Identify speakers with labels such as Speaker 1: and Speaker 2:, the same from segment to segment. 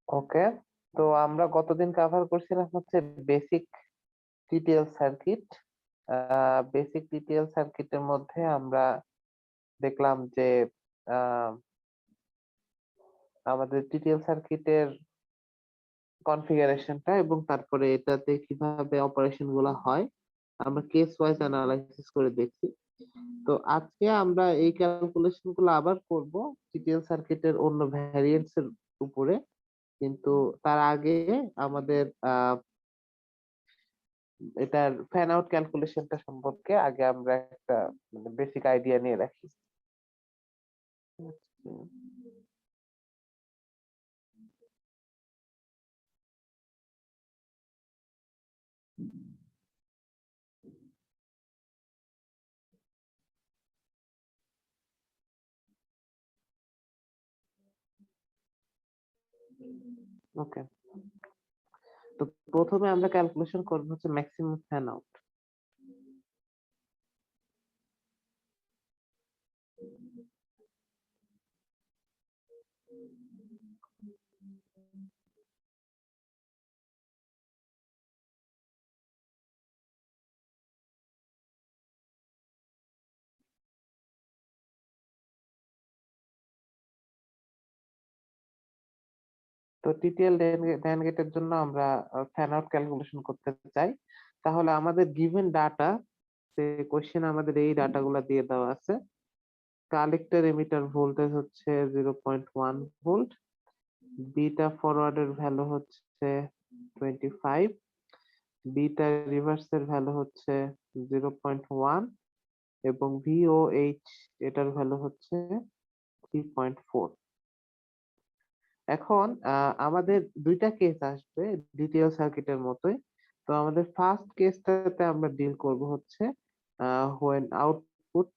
Speaker 1: ওকে, তো আমরা গতদিন কভার করছিলাম হচ্ছে basic TTL circuit. Basic TTL সার্কিটের মধ্যে আমরা দেখলাম যে আহ, আমাদের টিটিএল সার্কিটের কনফিগারেশনটা এবং তারপরে এটাতে কিভাবে অপারেশন গুলো হয় আমরা কেস ওয়াইজ অ্যানালাইসিস করে দেখছি। তো আজকে আমরা এই ক্যালকুলেশন গুলো আবার করব টিটিএল সার্কিটের অন্য ভ্যারিয়েন্টস এর উপরে, কিন্তু তার আগে আমাদের এটার ফ্যান আউট ক্যালকুলেশনটা সম্পর্কে আগে আমরা একটা বেসিক আইডিয়া নিয়ে রাখি। ওকে, তো প্রথমে আমরা ক্যালকুলেশন করব হচ্ছে ম্যাক্সিমাম ফ্যান আউট। তো টিটিএল ড্যান গেটের জন্য আমরা ফ্যান আউট ক্যালকুলেশন করতে চাই। তাহলে আমাদের গিভেন ডাটা, কোশ্চেন আমাদের এই ডাটাগুলো দিয়ে দেওয়া আছে। কালেক্টর এমিটার ভোল্টেজ হচ্ছে 0.1 ভোল্ট, বিটা ফরওয়ার্ডের ভ্যালু হচ্ছে 25, বিটা রিভার্সের ভ্যালু হচ্ছে 0.1 এবং ভিওএইচ এটার ভ্যালু হচ্ছে 3.4। এখন আমাদের দুইটা কেস আসবে ডিটিএল সার্কিটের মতোই। তো আমাদের ফার্স্ট কেসটাতে আমরা ডিল করব হচ্ছে when আউটপুট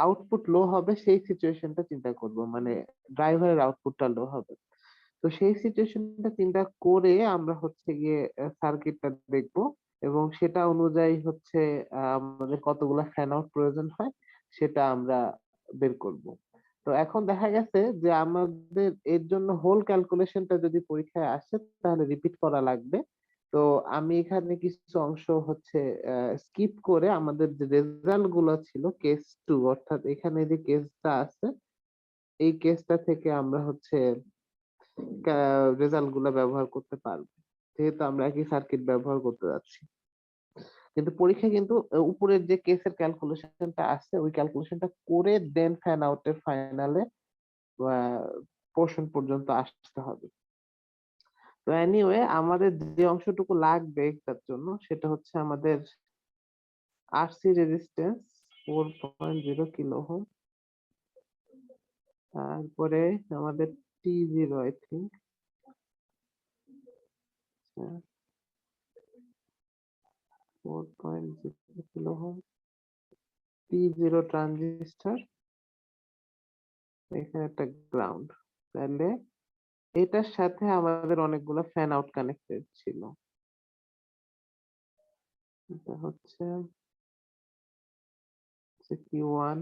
Speaker 1: আউটপুট লো হবে সেই সিচুয়েশনটা চিন্তা করব, মানে ড্রাইভারের আউটপুটটা লো হবে। তো সেই সিচুয়েশনটা চিন্তা করে আমরা হচ্ছে গিয়ে সার্কিটটা দেখব এবং সেটা অনুযায়ী হচ্ছে আমাদের কতগুলা ফ্যান আউট প্রয়োজন হয় সেটা আমরা বের করব। তো এখন দেখা গেছে যে আমাদের এর জন্য হোল ক্যালকুলেশনটা যদি পরীক্ষায় আসে তাহলে রিপিট করা লাগবে। তো আমি এখানে কিছু অংশ হচ্ছে স্কিপ করে আমাদের যে রেজাল্ট গুলো ছিল কেস টু, অর্থাৎ এখানে যে কেসটা আছে এই কেসটা থেকে আমরা হচ্ছে রেজাল্ট গুলা ব্যবহার করতে পারবো, যেহেতু আমরা একই সার্কিট ব্যবহার করতে যাচ্ছি। কিন্তু পরীক্ষা কিন্তু উপরের যে কেসের ক্যালকুলেশনটা আছে ওই ক্যালকুলেশনটা করে দেন ফ্যান আউটের ফাইনালে পোর্শন পর্যন্ত আসতে হবে। তো এনিওয়ে আমাদের যে অংশটুকু লাগবে এটার জন্য সেটা হচ্ছে আমাদের আরসি রেজিস্ট্যান্স 4.0 কিলো ওহম, তারপরে আমাদের টি zero I think 4.0 kilo ohm, T zero transistor, এখানে একটা গ্রাউন্ড। তাহলে এটার সাথে আমাদের অনেকগুলো ফ্যান আউট কানেক্টেড ছিল। এটা হচ্ছে কিউ ওয়ান,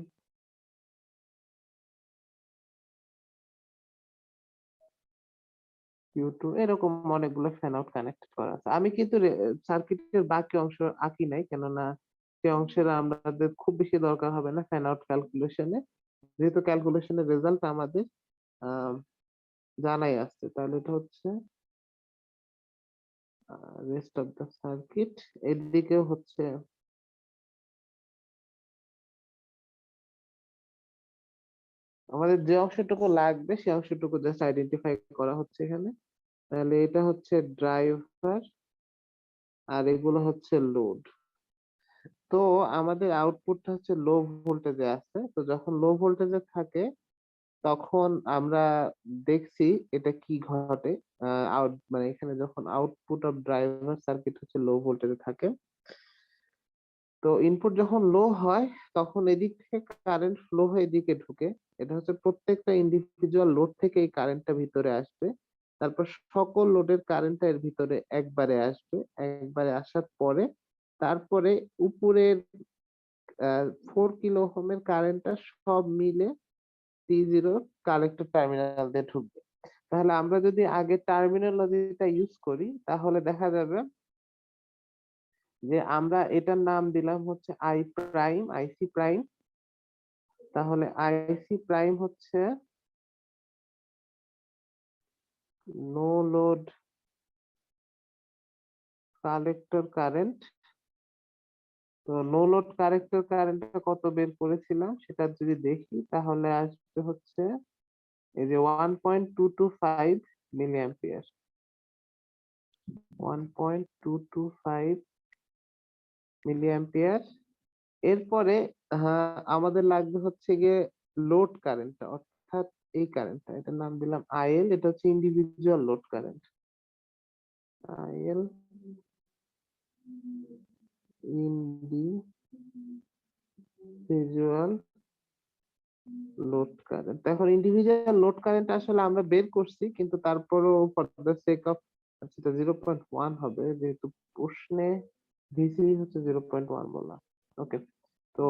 Speaker 1: কিউ টু, এরকম অনেকগুলো ফ্যান আউট কানেক্ট করা আছে। আমি কিন্তু সার্কিটের বাকি অংশ আঁকি নাই, কেননা সে অংশের আমাদের খুব বেশি দরকার হবে না ফ্যান আউট ক্যালকুলেশনে, যেহেতু ক্যালকুলেশনের রেজাল্ট আমাদের আহ, জানাই আছে। তাহলে এটা হচ্ছে রেস্ট অফ দ্য সার্কিট। এদিকে হচ্ছে আমাদের যে অংশটুকু লাগবে সেই অংশটুকু জাস্ট আইডেন্টিফাই করা হচ্ছে এখানে। তাহলে এটা হচ্ছে ড্রাইভার আর এগুলো হচ্ছে লোড। তো আমাদের আউটপুটটা হচ্ছে লো ভোল্টেজে আছে, তো যখন লো ভোল্টেজে থাকে তখন আমরা দেখছি এটা কি ঘটে। আউট মানে এখানে যখন আউটপুট অফ ড্রাইভার সার্কিট হচ্ছে লো ভোল্টেজে থাকে, তো ইনপুট যখন লো হয় তখন এদিক থেকে কারেন্ট ফ্লো হয়ে এদিকে ঢুকে। এটা হচ্ছে প্রত্যেকটা ইন্ডিভিজুয়াল লোড থেকে এই কারেন্টটা ভিতরে আসবে। তারপর সকল লোডের কারেন্টটা এর ভিতরে একবারে আসবে। একবারে আসার পরে তারপরে উপরের 4 কিলো ওহমের কারেন্টটা সব মিলে T0 কালেক্টর টার্মিনাল দিয়ে ঢুকবে। তাহলে আমরা যদি আগে টার্মিনোলজিটা ইউজ করি তাহলে দেখা যাবে যে আমরা এটার নাম দিলাম হচ্ছে আই প্রাইম, আইসি প্রাইম। তাহলে আইসি প্রাইম হচ্ছে নো লোড কালেক্টর কারেন্ট। তো নো লোড কালেক্টর কারেন্টটা কত বের করেছিলাম সেটা যদি দেখি তাহলে আসবে হচ্ছে এই যে 1.225 মিলি অ্যাম্পিয়ার। 1.225 মিলি অ্যাম্পিয়ার। এরপরে আমাদের লাগবে হচ্ছে গিয়ে লোড কারেন্টটা, অর্থাৎ এই কারেন্টটা, এটার নাম দিলাম আইএল। এটা হচ্ছে individual load current. IL individual load current. এখন ইন্ডিভিজুয়াল লোড কারেন্ট আসলে আমরা বের করছি, কিন্তু তারপরও ফর দ্য সেক অফ সেটা 0.1 হবে, যেহেতু প্রশ্নে ভিসি হচ্ছে 0.1 বলা। ওকে, তো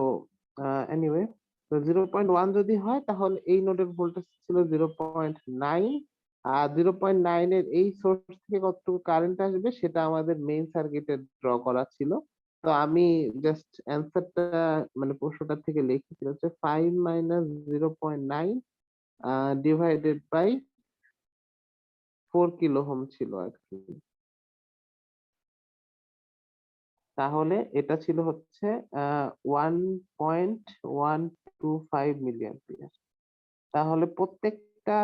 Speaker 1: এনিওয়ে, তো 0.1 যদি হয় তাহলে এই নোডের ভোল্টেজ ছিল 0.9। আর 0.9 এর এই সোর্স থেকে কতটুকু কারেন্ট আসবে সেটা আমাদের মেইন সার্কিটে ড্র করা ছিল। তো আমি জাস্ট অ্যান্সারটা মানে প্রশ্নটা থেকে লিখেছি হচ্ছে 5 minus 0.9 divided by 4 kilo ohm ছিল আর কি। তাহলে এটা ছিল হচ্ছে 1.125 মিলি অ্যাম্পিয়ার। তাহলে প্রত্যেকটা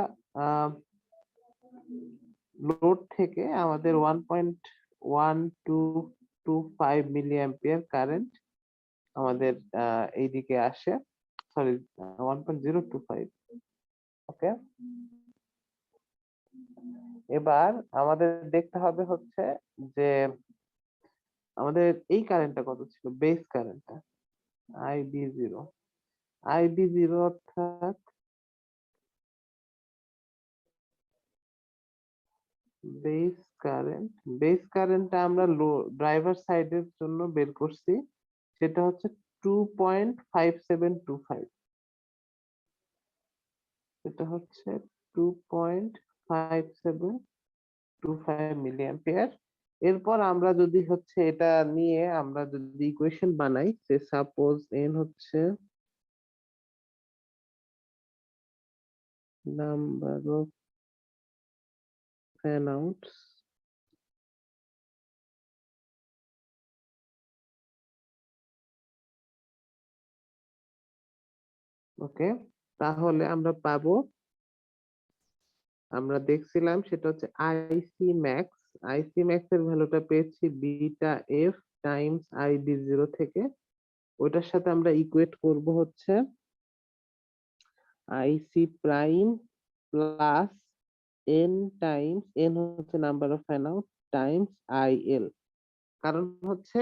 Speaker 1: লোড থেকে আমাদের 1.1225 মিলি অ্যাম্পিয়ার কারেন্ট আমাদের এইদিকে আসে। সরি, 1.025। ওকে, এবার আমাদের দেখতে হবে হচ্ছে যে আমাদের এই কারেন্টটা কত ছিল, বেস কারেন্টটা আইবি জিরো। আইবি জিরো অর্থাৎ বেস কারেন্ট। বেস কারেন্টটা আমরা লো ড্রাইভার সাইডের জন্য বের করছি, সেটা হচ্ছে 2.5725। এটা হচ্ছে 2.5725 মিলি অ্যাম্পিয়ার। এরপর আমরা যদি হচ্ছে এটা নিয়ে আমরা যদি ইকুয়েশন বানাই, যে সাপোজ এন হচ্ছে নাম্বার অফ ফ্যান আউটস, ওকে, তাহলে আমরা পাবো, আমরা দেখছিলাম সেটা হচ্ছে আইসি ম্যাক্স। আইসি ম্যাক্স এর ভ্যালুটা পেয়েছি beta F times IB zero থেকে। ওইটার সাথে আমরা ইকুয়েট করব হচ্ছে IC prime plus N times, N হচ্ছে number of fan out, times IL. কারণ হচ্ছে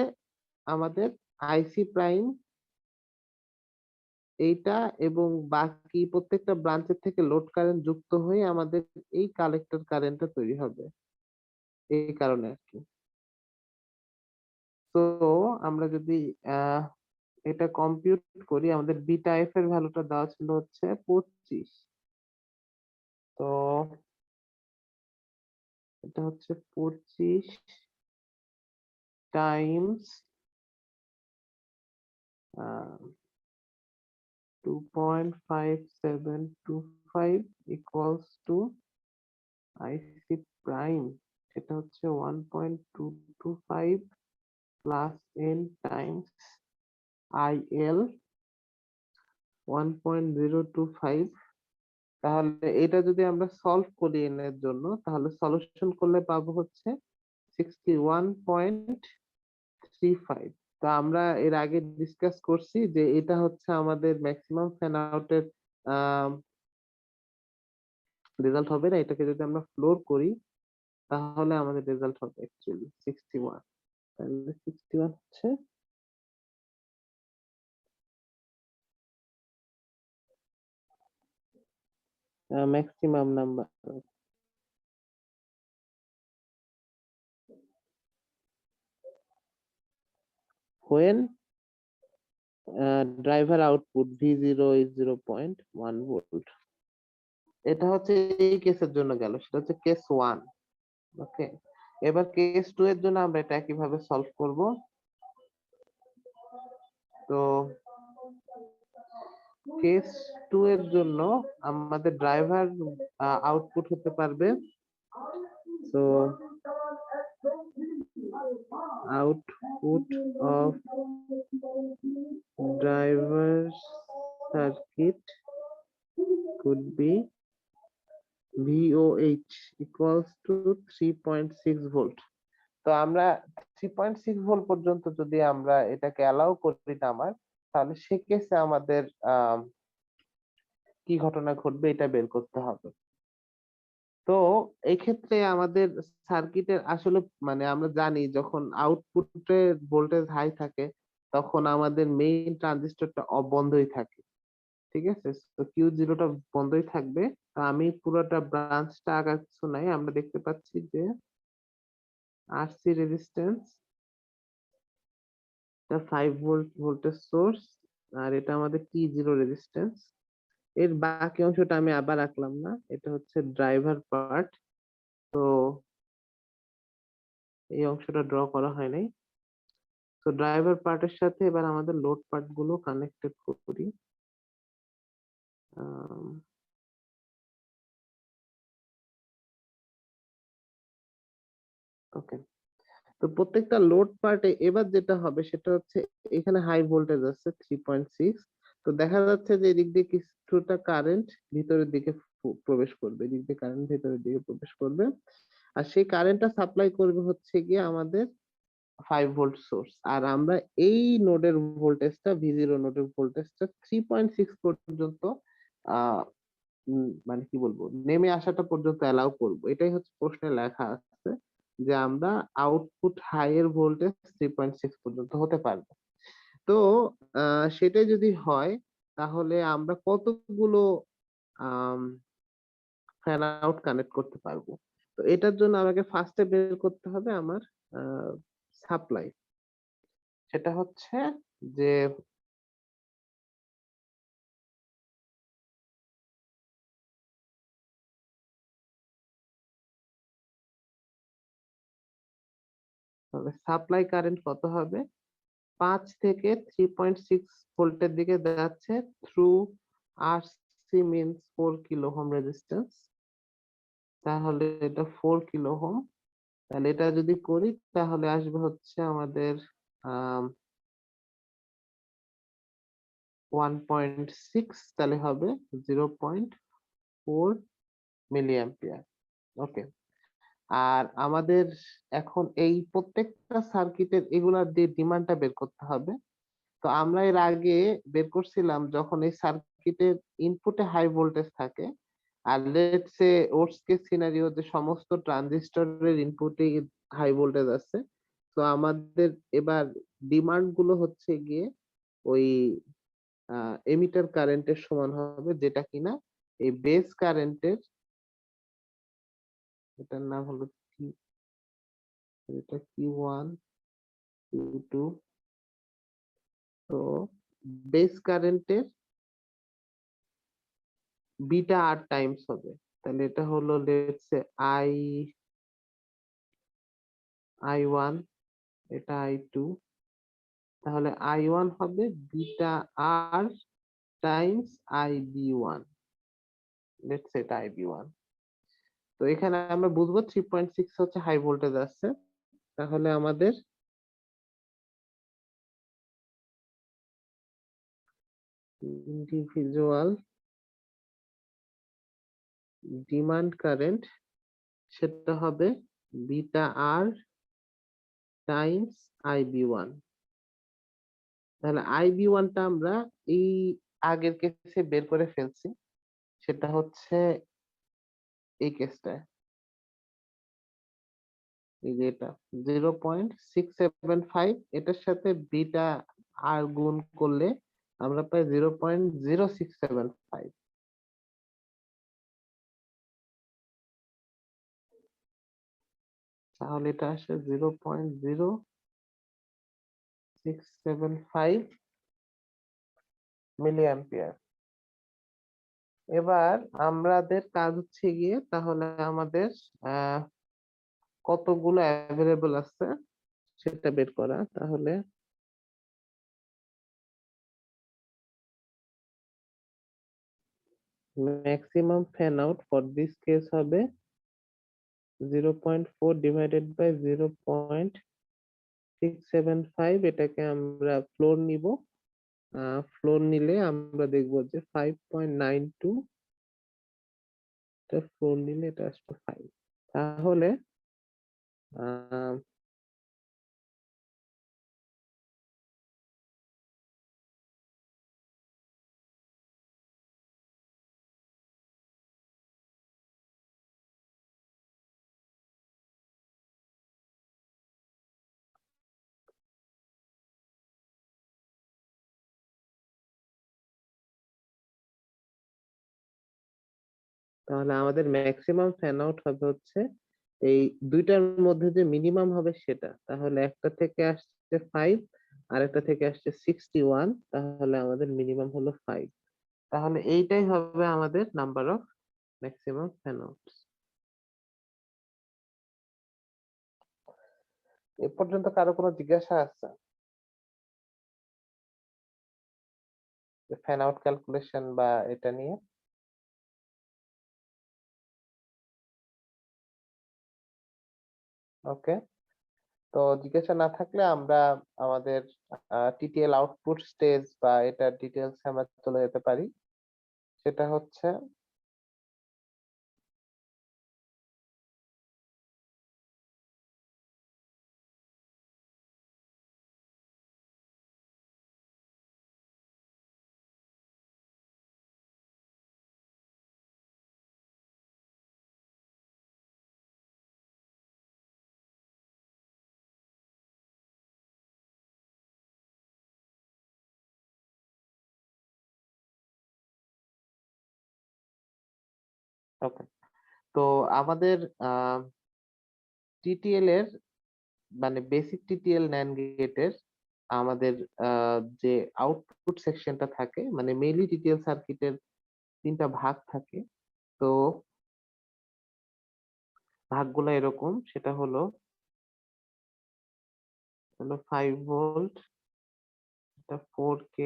Speaker 1: আমাদের আইসি প্রাইম এইটা এবং বাকি প্রত্যেকটা ব্রাঞ্চের থেকে লোড কারেন্ট যুক্ত হয়ে আমাদের এই কালেক্টর কারেন্টটা তৈরি হবে, এই কারণে আর কি। তো আমরা যদি আহ এটা কম্পিউট করি, আমাদের বিটা এফ এর ভ্যালুটা দেওয়া ছিল হচ্ছে 25। তো এটা হচ্ছে 25 Times 2.5725 equals to IC prime, এটা হচ্ছে 1.225 প্লাস এন টাইমস আইএল 1.025। তাহলে এটা যদি আমরা সলভ করি এন এর জন্য, তাহলে সলিউশন করলে পাবো হচ্ছে 61.35। তো আমরা এর আগে ডিসকাস করছি যে এটা হচ্ছে আমাদের ম্যাক্সিমাম ফ্যান আউটের রেজাল্ট হবে না, এটাকে যদি আমরা ফ্লোর করি তাহলে আমাদের রেজাল্ট হবে অ্যাকচুয়ালি 61। তাহলে 61 হচ্ছে maximum number when driver output V0 is 0.1 volt. এটা হচ্ছে এই কেসের জন্য গেল, সেটা হচ্ছে কেস 1। ওকে, এবার কেস 2 এর জন্য আমরা এটা কিভাবে সলভ করব। তো কেস 2 এর জন্য আমাদের ড্রাইভার আউটপুট হতে পারবে, তো output of driver circuit could be VOH equals to 3.6 volt. তো আমরা 3.6 ভোল্ট পর্যন্ত যদি আমরা এটাকে অ্যালাউ করি নামার, তাহলে সেক্ষেত্রে আমাদের কি ঘটনা ঘটবে এটা বের করতে হবে। তো এই ক্ষেত্রে আমাদের সার্কিটের আসলে মানে আমরা জানি যখন আউটপুটে ভোল্টেজ হাই থাকে তখন আমাদের মেইন ট্রানজিস্টরটা বন্ধই থাকে, ঠিক আছে। তো Q0টা বন্ধই থাকবে। তো আমি পুরোটা ব্রাঞ্চটা আঁকার কিছু নাই, আমরা দেখতে পাচ্ছি যে আরসি রেজিস্ট্যান্স, এটা 5 ভোল্ট ভোল্টেজ সোর্স, আর এটা আমাদের T0 রেজিস্ট্যান্স। এর বাকি অংশটা আমি আবার আঁকলাম না, এটা হচ্ছে ড্রাইভার পার্ট, তো এই অংশটা ড্র করা হয় নাই। তো ড্রাইভার পার্টের সাথে এবার আমাদের লোড পার্ট গুলো কানেক্টেড করি। ওকে, তো প্রত্যেকটা লোড পার্টে এবার যেটা হবে সেটা হচ্ছে এখানে হাই ভোল্টেজ আছে 3.6। তো দেখা যাচ্ছে যে এদিক দিয়ে কিছুটা কারেন্ট ভিতরের দিকে প্রবেশ করবে, এদিক দিয়ে কারেন্ট ভিতরের দিকে প্রবেশ করবে, আর সেই কারেন্টটা সাপ্লাই করবে হচ্ছে গিয়ে আমাদের 5 ভোল্ট সোর্স। আর আমরা এই নোডের ভোল্টেজটা V0 নোডের ভোল্টেজটা 3.6 পর্যন্ত আহ মানে কি বলবো নেমে আসাটা পর্যন্ত অ্যালাউ করব। এটাই হচ্ছে প্রশ্নে লেখা আছে যে আমরা আউটপুট হাই এর ভোল্টেজ 3.6 পর্যন্ত হতে পারবে। তো সেটাই যদি হয় তাহলে আমরা কতগুলো ফ্যান আউট কানেক্ট করতে পারবো। তো এটার জন্য আমাকে ফার্স্টে বের করতে হবে আমার সাপ্লাই। সেটা হচ্ছে যে সাপ্লাই কারেন্ট কত হবে, 5 থেকে 3.6 ভোল্টের দিকে যাচ্ছে through RC means 4 kilo ohm resistance, তাহলে এটা 4 কিলো ওহম। তাহলে এটা যদি করি তাহলে আসবে হচ্ছে আমাদের 1.6, তাহলে হবে 0.4 মিলি অ্যাম্পিয়ার। ওকে, আর আমাদের এখন এই প্রত্যেকটা সার্কিটের এগুলার দিয়ে ডিমান্ডটা বের করতে হবে। তো আমরা এর আগে বের করছিলাম যখন এই সার্কিটের ইনপুটে হাই ভোল্টেজ থাকে, আর let's say worst case scenario যে সমস্ত ট্রানজিস্টরের ইনপুটে হাই ভোল্টেজ আছে, তো আমাদের এবার ডিমান্ড গুলো হচ্ছে গিয়ে ওই এমিটার কারেন্টের সমান হবে, যেটা কিনা এই বেস কারেন্টের, এটার নাম হলো কি, এটা Q1 Q2, তো বেস কারেন্টের বিটা আর টাইমস হবে। তাহলে এটা হলো লেটস সে I1, এটা I2, তাহলে I1 হবে beta R times IB1, let's say এটা IB1। তো এখানে আমরা বুঝবো 3.6 হচ্ছে হাই ভোল্টেজ আসছে, তাহলে আমাদের ইন্ডিভিজুয়াল ডিমান্ড কারেন্ট সেটা হবে বিটা আর টাইমস IB1। তাহলে IB1টা আমরা এই আগের কেসে বের করে ফেলছি, সেটা হচ্ছে এই কেসটায় এই যে এটা 0.675, এটার সাথে বিটা আর গুণ করলে আমরা পাই 0.0675। তাহলে এটা আসে 0.0675 মিলি অ্যাম্পিয়ার। এবার আমাদের কাজ হচ্ছে গিয়ে তাহলে আমাদের আহ কতগুলো অ্যাভেলেবল আছে সেটা বের করা। তাহলে maximum fan out for this case হবে 0.4 ডিভাইডেড বাই 0.675। এটাকে আমরা ফ্লোর নিব। ফ্লোর নিলে আমরা দেখবো যে 5.92, ফ্লোর নিলে এটা আসবে 5। তাহলে আহ তাহলে আমাদের ম্যাক্সিমাম ফ্যান আউট হবে হচ্ছে এই দুইটার মধ্যে যে মিনিমাম হবে সেটা। তাহলে একটা থেকে আসছে 5, আর একটা থেকে আসছে 61, তাহলে আমাদের মিনিমাম হলো 5। তাহলে এইটাই হবে আমাদের number of maximum fan out. এ পর্যন্ত কারো কোনো জিজ্ঞাসা আছে ফ্যান আউট ক্যালকুলেশন বা এটা নিয়ে? ওকে, তো জিজ্ঞাসা না থাকলে আমরা আমাদের টিটিএল আউটপুট স্টেজ বা এটা ডিটেলস আমরা চলে যেতে পারি। সেটা হচ্ছে ওকে, তো আমাদের টিটিএল এর মানে বেসিক টিটিএল ন্যান্ড গেটের আমাদের যে আউটপুট সেকশনটা থাকে, মানে মেইনলি টিটিএল সার্কিটের তিনটা ভাগ থাকে। তো ভাগগুলো এরকম, সেটা হলো হলো 5 ভোল্ট, এটা 4K,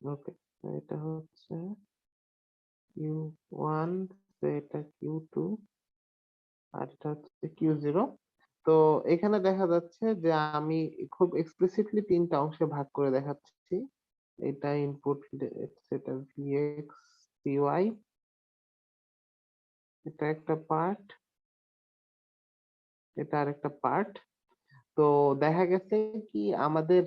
Speaker 1: ওকে, এটা হচ্ছে Q1, এটা Q2, আর এটা হচ্ছে Q0। তো এখানে দেখা যাচ্ছে যে আমি খুব এক্সপ্লিসিটলি তিনটা অংশে ভাগ করে দেখাচ্ছি। এটা ইনপুট, সেটা ভিএক্স সিওয়াই, এটা একটা পার্ট, এটা আরেকটা পার্ট। তো দেখা গেছে কি আমাদের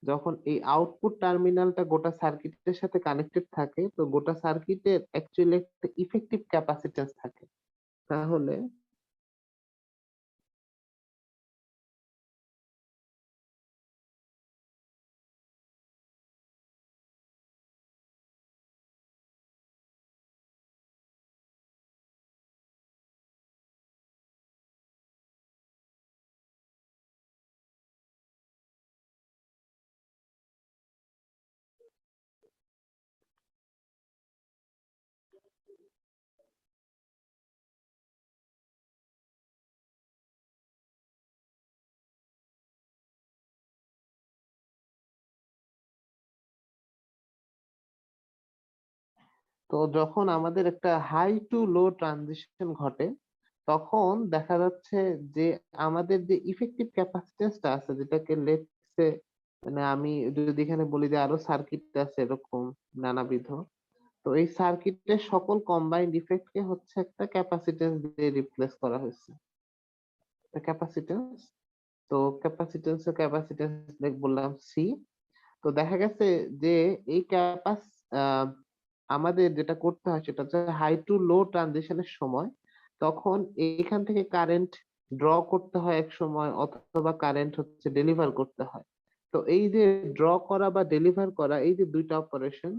Speaker 1: যখন এই আউটপুট টার্মিনালটা গোটা সার্কিটের সাথে কানেক্টেড থাকে, তো গোটা সার্কিটের অ্যাকচুয়ালি একটা ইফেক্টিভ ক্যাপাসিট্যান্স থাকে। তাহলে তো যখন আমাদের একটা হাই টু লো ট্রানজিশন ঘটে, তখন দেখা যাচ্ছে যে আমাদের যে ইফেক্টিভ ক্যাপাসিটেন্সটা আছে, যেটাকে লেটসে মানে আমি যদি এখানে বলি যে আরো সার্কিট আছে এরকম নানাবিধ, তো এই সার্কিটের সকল কম্বাইন্ড ইফেক্টকে হচ্ছে একটা ক্যাপাসিটেন্স দিয়ে রিপ্লেস করা হয়েছে, ক্যাপাসিটেন্স। তো ক্যাপাসিটেন্স বললাম সি। তো দেখা গেছে যে এই আমাদের যেটা করতে হয় সেটা হচ্ছে হাই টু লো ট্রানজিশনের সময়, তখন এখান থেকে কারেন্ট ড্র করতে হয় এক সময়, অথবা কারেন্ট হচ্ছে ডেলিভার করতে হয়। তো এই যে ড্র করা বা ডেলিভার করা, এই যে দুইটা অপারেশন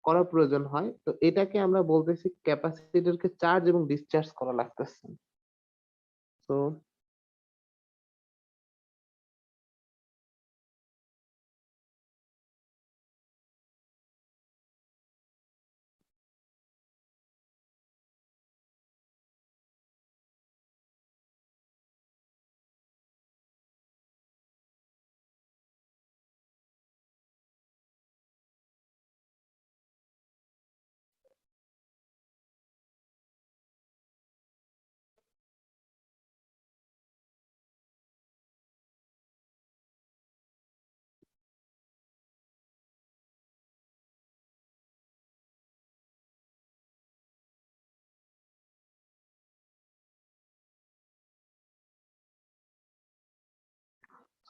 Speaker 1: করা প্রয়োজন হয়, তো এটাকে আমরা বলতেছি ক্যাপাসিটরকে চার্জ এবং ডিসচার্জ করা লাগতেছে। তো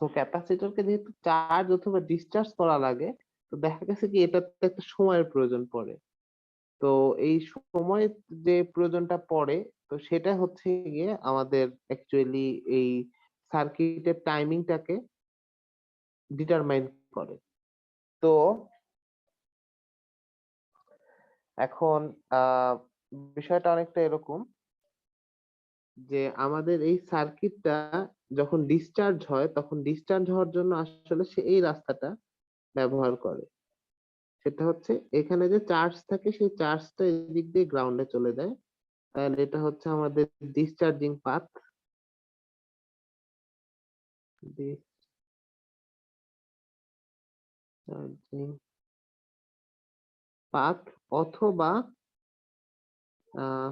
Speaker 1: তো ক্যাপাসিটরকে যেহেতু চার্জ অথবা ডিসচার্জ করা লাগে, তো দেখা গেছে কি এটাতে একটা সময়ের প্রয়োজন পড়ে। তো এই সময়ের যে প্রয়োজনটা পড়ে, তো সেটা হচ্ছে গিয়ে আমাদের অ্যাকচুয়ালি এই সার্কিটের টাইমিংটাকে ডিটারমাইন করে। তো এখন বিষয়টা অনেকটা এরকম যে আমাদের এই সার্কিটটা যখন ডিসচার্জ হয়, তখন ডিসচার্জ হওয়ার জন্য আসলে সে এই রাস্তাটা ব্যবহার করে। সেটা হচ্ছে এখানে যে চার্জ থাকে সেই চার্জটা এদিক দিয়ে গ্রাউন্ডে চলে যায়। তাহলে এটা হচ্ছে আমাদের ডিসচার্জিং পাথ, ডিসচার্জিং পাথ। অথবা আহ,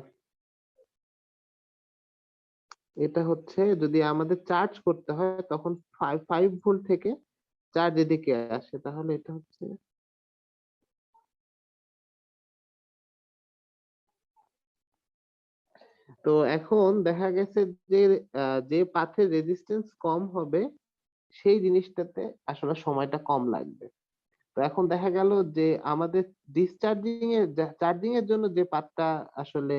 Speaker 1: এটা হচ্ছে যদি আমাদের চার্জ করতে হয়, তখন 5 ভোল্ট থেকে চার্জ এদিকে আসে, তাহলে এটা হচ্ছে। তো এখন দেখা গেছে যে যে পাথের রেজিস্ট্যান্স কম হবে সেই জিনিসটাতে আসলে সময়টা কম লাগবে। তো এখন দেখা গেল যে আমাদের চার্জিং এর জন্য যে পাথটা আসলে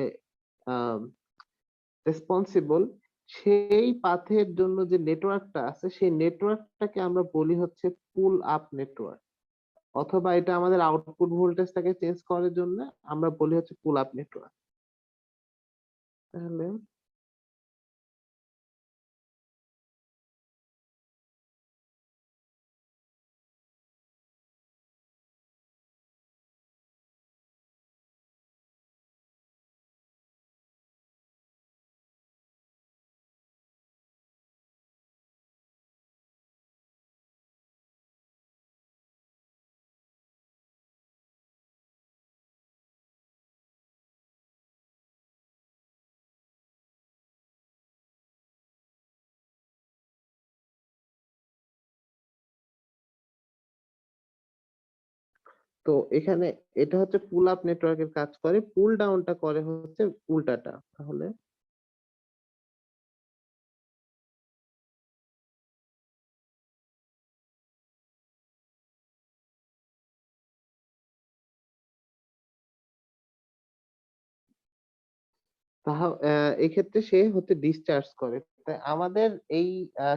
Speaker 1: রেসপন্সিবল, সেই পাথের জন্য যে নেটওয়ার্কটা আছে সেই নেটওয়ার্কটাকে আমরা বলি হচ্ছে পুল আপ নেটওয়ার্ক। অথবা এটা আমাদের আউটপুট ভোল্টেজটাকে চেঞ্জ করার জন্য আমরা বলি হচ্ছে পুল আপ নেটওয়ার্ক। তাহলে তো এখানে এটা হচ্ছে পুল আপ নেটওয়ার্কের কাজ করে, পুল ডাউনটা করে হচ্ছে উল্টাটা। তাহলে এক্ষেত্রে সে হচ্ছে ডিসচার্জ করে। তাই আমাদের এই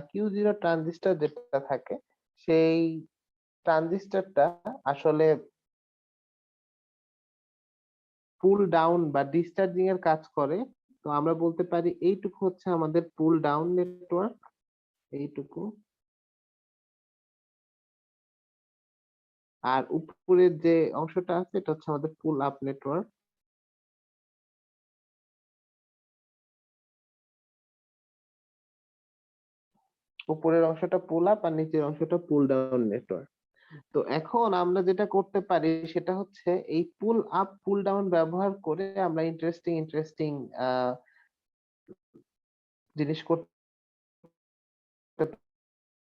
Speaker 1: Q0 ট্রানজিস্টর যেটা থাকে, সেই ট্রানজিস্টরটা আসলে পুল ডাউন বা ডিসচার্জিং এর কাজ করে। তো আমরা বলতে পারি এইটুকু হচ্ছে আমাদের পুল ডাউন নেটওয়ার্ক, এইটুকু। আর উপরের যে অংশটা আছে এটা হচ্ছে আমাদের পুল আপ নেটওয়ার্ক। উপরের অংশটা পুল আপ আর নিচের অংশটা পুল ডাউন নেটওয়ার্ক। তো এখন আমরা যেটা করতে পারি সেটা হচ্ছে এই পুল আপ পুল ডাউন ব্যবহার করে আমরা ইন্টারেস্টিং ইন্টারেস্টিং জিনিস করতে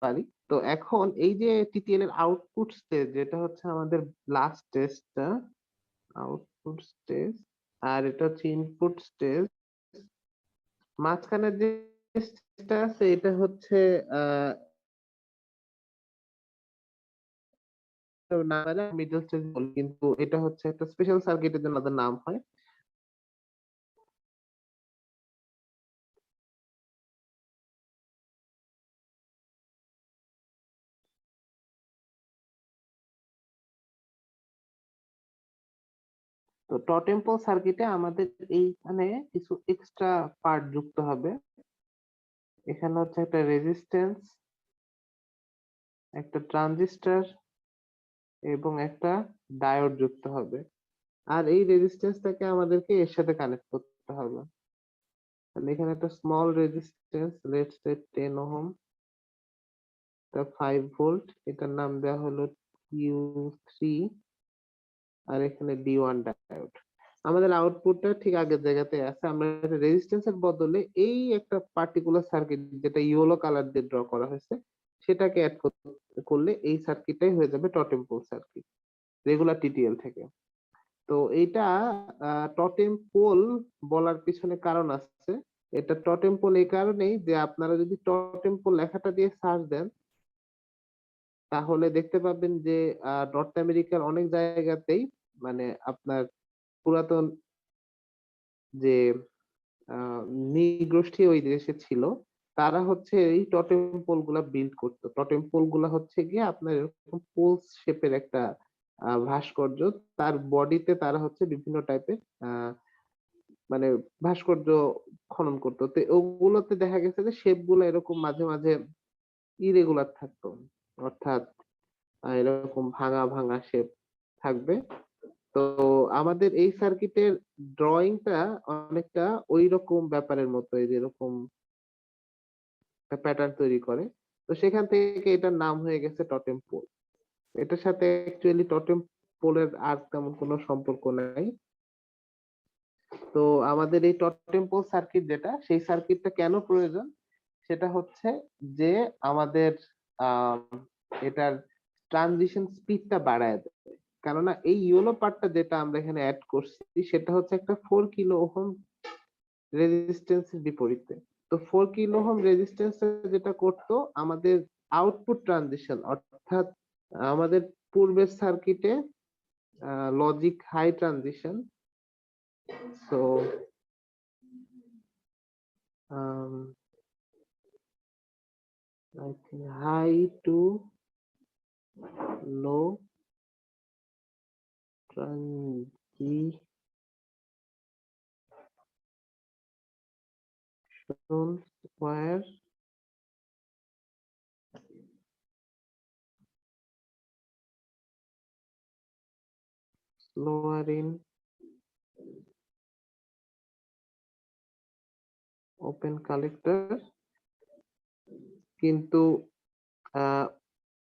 Speaker 1: পারি। তো এখন এই যে টিটিএল এর আউটপুট স্টেজ যেটা হচ্ছে আমাদের লাস্ট টেস্টটা, আউটপুট স্টেজ, আর এটা হচ্ছে ইনপুট স্টেজ। মাঝখানের যে স্টেজটা আছে এটা হচ্ছে আহ মিডল স্টেজ বলি, কিন্তু এটা হচ্ছে একটা স্পেশাল সার্কিটের জন্য তাদের নাম হয়। তো টোটেম পোল সার্কিটে আমাদের এইখানে কিছু এক্সট্রা পার্ট যুক্ত হবে। এখানে হচ্ছে একটা রেজিস্ট্যান্স, একটা ট্রানজিস্টর এবং একটা ডায়োড যুক্ত হবে। আর এই রেজিস্ট্যান্সটাকে আমাদেরকে এর সাথে কানেক্ট করতে হবে। তাহলে এখানে একটা small resistance, let's say 10 ohm, এটা 5 ভোল্ট, এটার নাম দেওয়া হলো Q3, আর এখানে D1 ডায়োড। আমাদের আউটপুটটা ঠিক আগের জায়গাতে আছে। আমরা রেজিস্ট্যান্সের বদলে এই একটা পার্টিকুলার সার্কিট যেটা ইয়েলো কালার দিয়ে ড্র করা হয়েছে সেটাকে অ্যাড করলে এই সার্কিটটাই হয়ে যাবে totem pole circuit regular TTL থেকে। তো এইটা টোটেম পোল বলার পিছনে কারণ আছে। এটা টোটেম পোল এই কারণেই যে আপনারা যদি টোটেম পোল লেখাটা দিয়ে সার্চ দেন তাহলে দেখতে পাবেন যে নর্থ আমেরিকার অনেক জায়গাতেই মানে আপনার পুরাতন যে নৃগোষ্ঠী ওই দেশে ছিল তারা হচ্ছে এই টোটেম পোল গুলা বিল্ড করতো। টোটেম পোল গুলা হচ্ছে গিয়ে আপনার এরকম পোলস শেপের একটা ভাস্কর্য, তার বডিতে তারা হচ্ছে বিভিন্ন টাইপের মানে ভাস্কর্য খনন করতো। তো ওগুলোতে দেখা গেছে যে শেপ গুলো এরকম মাঝে মাঝে ইরেগুলার থাকতো, অর্থাৎ এরকম ভাঙা ভাঙা শেপ থাকবে। তো আমাদের এই সার্কিটের ড্রয়িংটা অনেকটা ওই রকম ব্যাপারের মতো, এই যেরকম প্যাটার্ন তৈরি করে। তো সেখান থেকে এটার নাম হয়ে গেছে টোটেম পোল। এটার সাথে অ্যাকচুয়ালি টোটেম পোলের আর তেমন কোনো সম্পর্ক নাই। তো আমাদের এই টোটেম পোল সার্কিট যেটা, সেই সার্কিটটা কেন প্রয়োজন সেটা হচ্ছে যে আমাদের আহ এটার ট্রানজিশন স্পিডটা বাড়ায় দেয়। কেননা এই ইয়েলো পার্টটা যেটা আমরা এখানে অ্যাড করছি সেটা হচ্ছে একটা 4 কিলো ওহম রেজিস্ট্যান্সের বিপরীতে। তো 4 কিলো ওহম রেজিস্ট্যান্স যেটা করতো আমাদের আউটপুট ট্রানজিশন, অর্থাৎ আমাদের পূর্বের সার্কিটে logic high transition, so high to low transition where slower in open collector, কিন্তু আহ,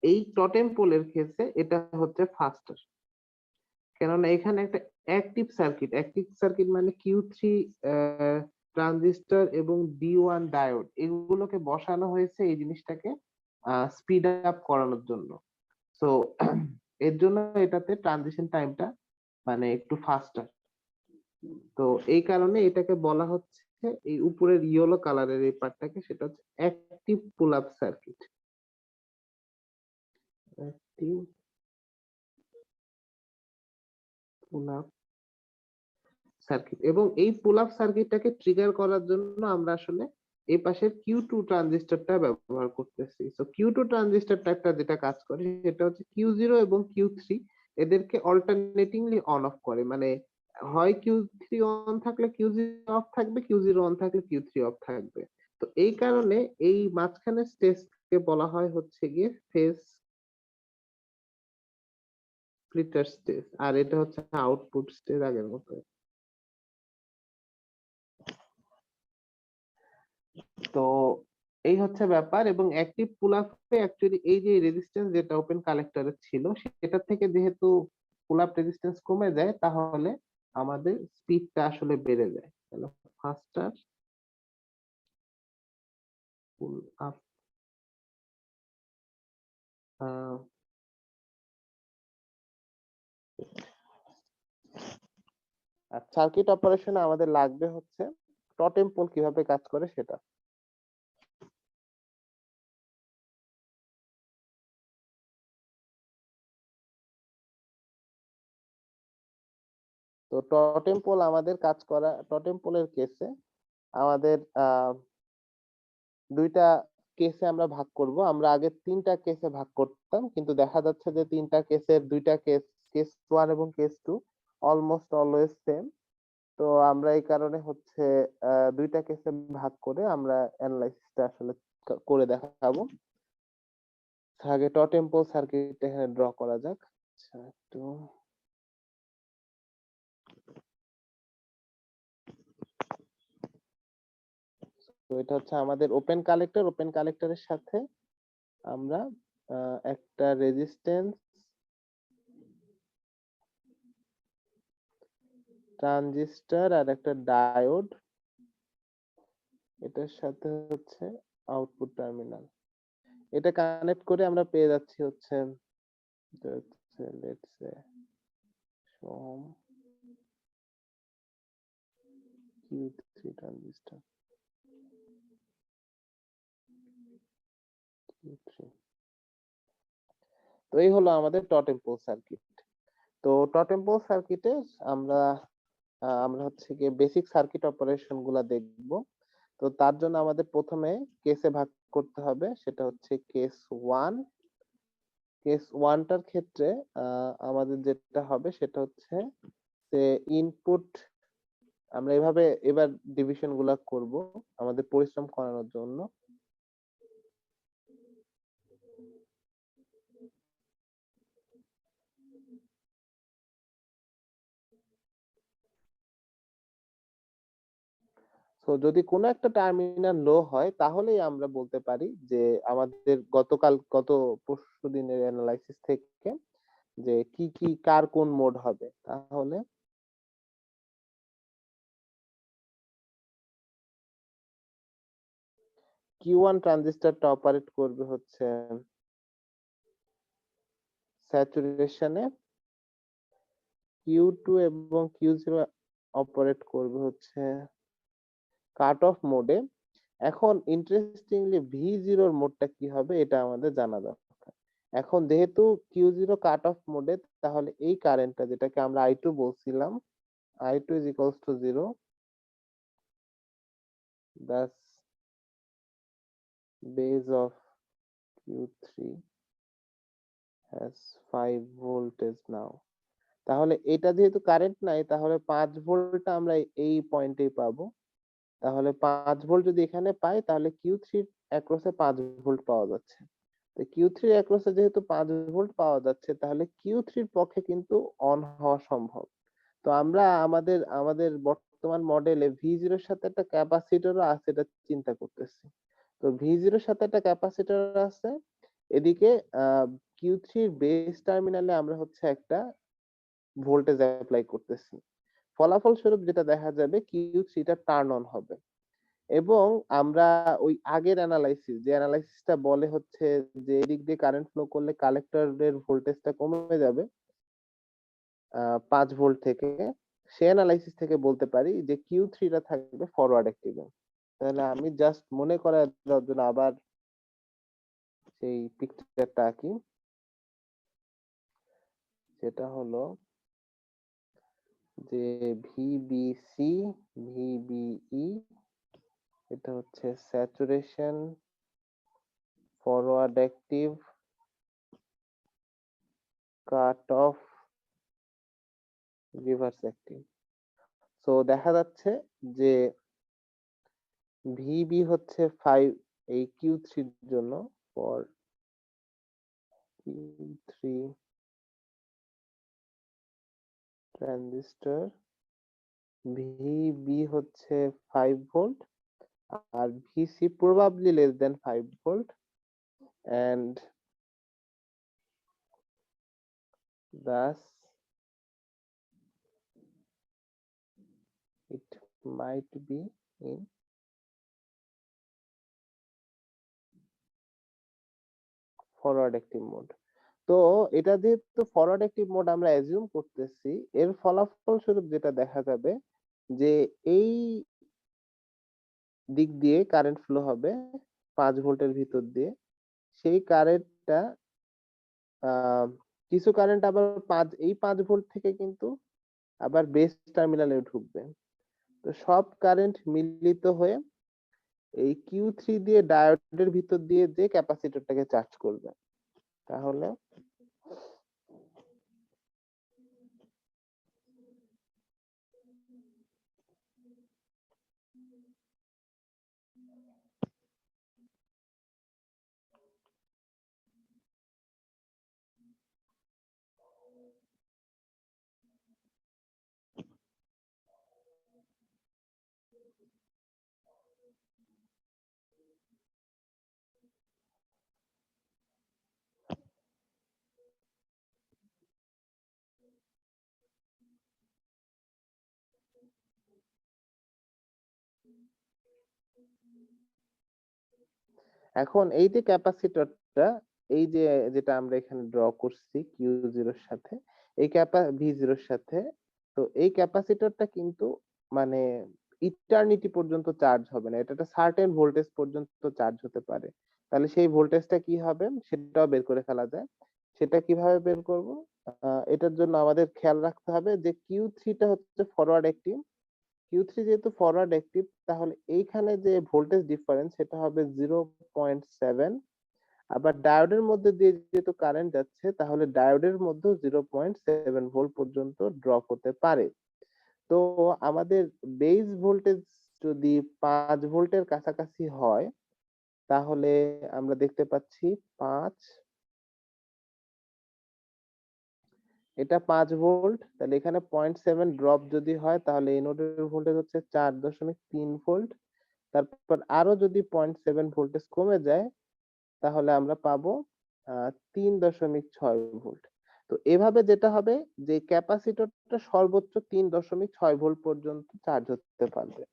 Speaker 1: এই টোটেম পোলের ক্ষেত্রে এটা হচ্ছে ফাস্টার। কেননা এখানে একটা অ্যাক্টিভ সার্কিট মানে Q3 ট্রানজিস্টর এবং D1 ডায়োড এগুলোকে বসানো হয়েছে এই জিনিসটাকে স্পিড আপ করানোর জন্য। তো এর জন্য এটাতে ট্রানজিশন টাইমটা মানে একটু ফাস্টার। তো এই কারণে এটাকে বলা হচ্ছে, এই উপরের ইয়েলো কালারের এই পার্টটাকে, সেটা হচ্ছে active pull up circuit. Active pull up circuit. এবং এই পুল আপ সার্কিটটাকে ট্রিগার করার জন্য আমরা আসলে এই পাশের Q2 ট্রানজিস্টরটা ব্যবহার করতেছি। তো Q2 ট্রানজিস্টরটা একটা যেটা কাজ করে সেটা হচ্ছে Q0 এবং Q3 এদেরকে অল্টারনেটিংলি অন অফ করে। মানে হয় Q3 অন থাকলে Q0 অফ থাকবে, Q0 অন থাকলে Q3 অফ থাকবে। তো এই কারণে এই মাঝখানের স্টেজকে বলা হয় হচ্ছে গিয়ে ফেজ স্প্লিটার স্টেজ, আর এটা হচ্ছে আউটপুট স্টেজ আগের মতো। তো এই হচ্ছে ব্যাপার। এবং অ্যাক্টিভ পুল আপে অ্যাকচুয়ালি এই যে রেজিস্ট্যান্স যেটা ওপেন কালেক্টরে ছিল সেটা থেকে যেহেতু পুল আপ রেজিস্ট্যান্স কমে যায়, তাহলে আমাদের স্পিডটা আসলে বেড়ে যায়। তাহলে ফাস্টার পুল আপ সার্কিট অপারেশনে আমাদের লাগবে হচ্ছে টোটেম পোল কিভাবে কাজ করে সেটা। তো টোটেম পোল আমাদের কাজ করা, টোটেম পোলের কেসে আমাদের দুইটা কেসে আমরা ভাগ করব। আমরা আগে তিনটা কেসে ভাগ করতাম, কিন্তু দেখা যাচ্ছে যে তিনটা কেসের দুইটা কেস, কেস 1 এবং কেস 2 অলমোস্ট অলওয়েজ সেম। তো আমরা এই কারণে হচ্ছে দুইটা কেসে ভাগ করে আমরা অ্যানালাইসিসটা আসলে করে দেখাবো। আগে টোটেম পোল সার্কিট এখানে ড্র করা যাক। আচ্ছা, একটু তো এটা হচ্ছে আমাদের ওপেন কালেক্টর। ওপেন কালেক্টরের সাথে আমরা একটা রেজিস্ট্যান্স, ট্রানজিস্টর আর একটা ডায়োড, এটার সাথে হচ্ছে আউটপুট টার্মিনাল, এটা কানেক্ট করে আমরা পেয়ে যাচ্ছি হচ্ছে let's say from Q3 transistor Q3। তো এই হলো আমাদের টোটেম পোল সার্কিট। তো টোটেম পোল সার্কিটে আমরা আমরা হচ্ছে গিয়ে বেসিক সার্কিট অপারেশন গুলা দেখব। তো তার জন্য আমাদের প্রথমে কেসে ভাগ করতে হবে, সেটা হচ্ছে কেস 1। কেস 1টার ক্ষেত্রে আমাদের যেটা হবে সেটা হচ্ছে যে ইনপুট, আমরা এভাবে এবার ডিভিশন গুলা করব আমাদের পরিশ্রম করানোর জন্য। তো যদি কোনো একটা টার্মিনাল লো হয় তাহলেই আমরা বলতে পারি যে আমাদের গত পরশু দিনের অ্যানালাইসিস থেকে যে কি কি কার কোন মোড হবে। তাহলে Q1 ট্রানজিস্টরটা অপারেট করবে হচ্ছে স্যাচুরেশনে, Q2 এবং Q0 অপারেট করবে হচ্ছে কাট অফ মোডে। এখন ইন্টারেস্টিংলি V0 এর মোডটা কি হবে এটা আমাদের জানা দরকার। এখন যেহেতু Q0 কাট অফ মোডে, তাহলে এই কারেন্টটা যেটাকে আমরা I2 বলছিলাম, I2 is equals to 0, thus base of Q3 has 5 voltage now। তাহলে এটা যেহেতু কারেন্ট নাই, তাহলে 5 ভোল্টটা আমরা এই পয়েন্টেই পাবো। তাহলে 5 ভোল্ট যদি এখানে পাই, তাহলে Q3 অ্যাক্রসে 5 ভোল্ট পাওয়া যাচ্ছে। তো Q3 অ্যাক্রসে যেহেতু 5 ভোল্ট পাওয়া যাচ্ছে, তাহলে Q3 এর পক্ষে কিন্তু অন হওয়া সম্ভব। তো আমরা আমাদের আমাদের বর্তমান মডেলে V0 এর সাথে একটা ক্যাপাসিটরও আছে, এটা চিন্তা করতেছি। তো V0 এর সাথে একটা ক্যাপাসিটর আছে। এদিকে Q3 এর বেস টার্মিনালে আমরা হচ্ছে একটা ভোল্টেজ অ্যাপ্লাই করতেছি। ফলাফল স্বরূপ যেটা দেখা যাবে Q3 টা টার্ন অন হবে। এবং আমরা ওই আগের অ্যানালাইসিস, যে অ্যানালাইসিসটা বলে হচ্ছে যে এদিক দিয়ে কারেন্ট ফ্লো করলে কালেক্টরের ভোল্টেজটা কমে যাবে 5 ভোল্ট থেকে, সে অ্যানালাইসিস থেকে বলতে পারি যে Q3 টা থাকবে ফরওয়ার্ড অ্যাক্টিভে। তাহলে আমি জাস্ট মনে করার জন্য আবার সেই পিকচারটা আঁকি, যেটা হলো যে ভিবিসি, ভিবিই, এটা হচ্ছে saturation, forward active, cut off, reverse active. তো দেখা যাচ্ছে যে ভিবি হচ্ছে 5 এই Q3 এর জন্য, ফর Q3 ট্রানজিস্টর ভিবি হচ্ছে 5 volt R VC probably less than 5 volt, and thus it might be in forward active mode. তো এটা যেহেতু ফরওয়ার্ড অ্যাক্টিভ মোড আমরা অ্যাজিউম করতেছি, এর ফলাফল স্বরূপ যেটা দেখা যাবে যে এই দিক দিয়ে কারেন্ট ফ্লো হবে 5 ভোল্টের ভিতর দিয়ে। সেই কারেন্টটা কিছু কারেন্ট আবার 5 ভোল্ট থেকে কিন্তু আবার বেস টার্মিনালে ঢুকবে। তো সব কারেন্ট মিলিত হয়ে এই Q3 দিয়ে ডায়োডের ভিতর দিয়ে যে ক্যাপাসিটরটাকে চার্জ করবে। তাহলে এখন এই যে ক্যাপাসিটরটা, এই যে যেটা আমরা এখানে ড্র করছি Q0 এর সাথে, এই V0 এর সাথে, তো এই ক্যাপাসিটরটা কিন্তু মানে ইটারনিটি পর্যন্ত চার্জ হবে না। এটা একটা সার্টেন ভোল্টেজ পর্যন্ত চার্জ হতে পারে। তাহলে সেই ভোল্টেজটা কি হবে সেটাও বের করে ফেলা যায়। সেটা কিভাবে বের করব? এটার জন্য আমাদের খেয়াল রাখতে হবে যে Q3 টা হচ্ছে ফরওয়ার্ড অ্যাক্টিভ। Q3 যেহেতু ফরওয়ার্ড অ্যাক্টিভ, তাহলে এইখানে যে ভোল্টেজ ডিফারেন্স সেটা হবে 0.7। আবার ডায়োডের মধ্যে দিয়ে যেহেতু কারেন্ট যাচ্ছে, তাহলে ডায়োডের মধ্যেও 0.7 ভোল্ট পর্যন্ত ড্রপ হতে পারে। তো আমাদের বেস ভোল্টেজ যদি 5 ভোল্টের কাছাকাছি হয়, তাহলে আমরা দেখতে পাচ্ছি 5, এটা 5 ভোল্ট। তাহলে এখানে 0.7 ড্রপ যদি হয়, তাহলে এই নোডের ভোল্টেজ হচ্ছে 4.3 ভোল্ট। তারপর আরো যদি 0.7 ভোল্টেজ কমে যায়, তাহলে আমরা পাবো 3.6 ভোল্ট। তো এভাবে যেটা হবে যে ক্যাপাসিটরটা সর্বোচ্চ 3.6 ভোল্ট পর্যন্ত চার্জ হতে পারবে।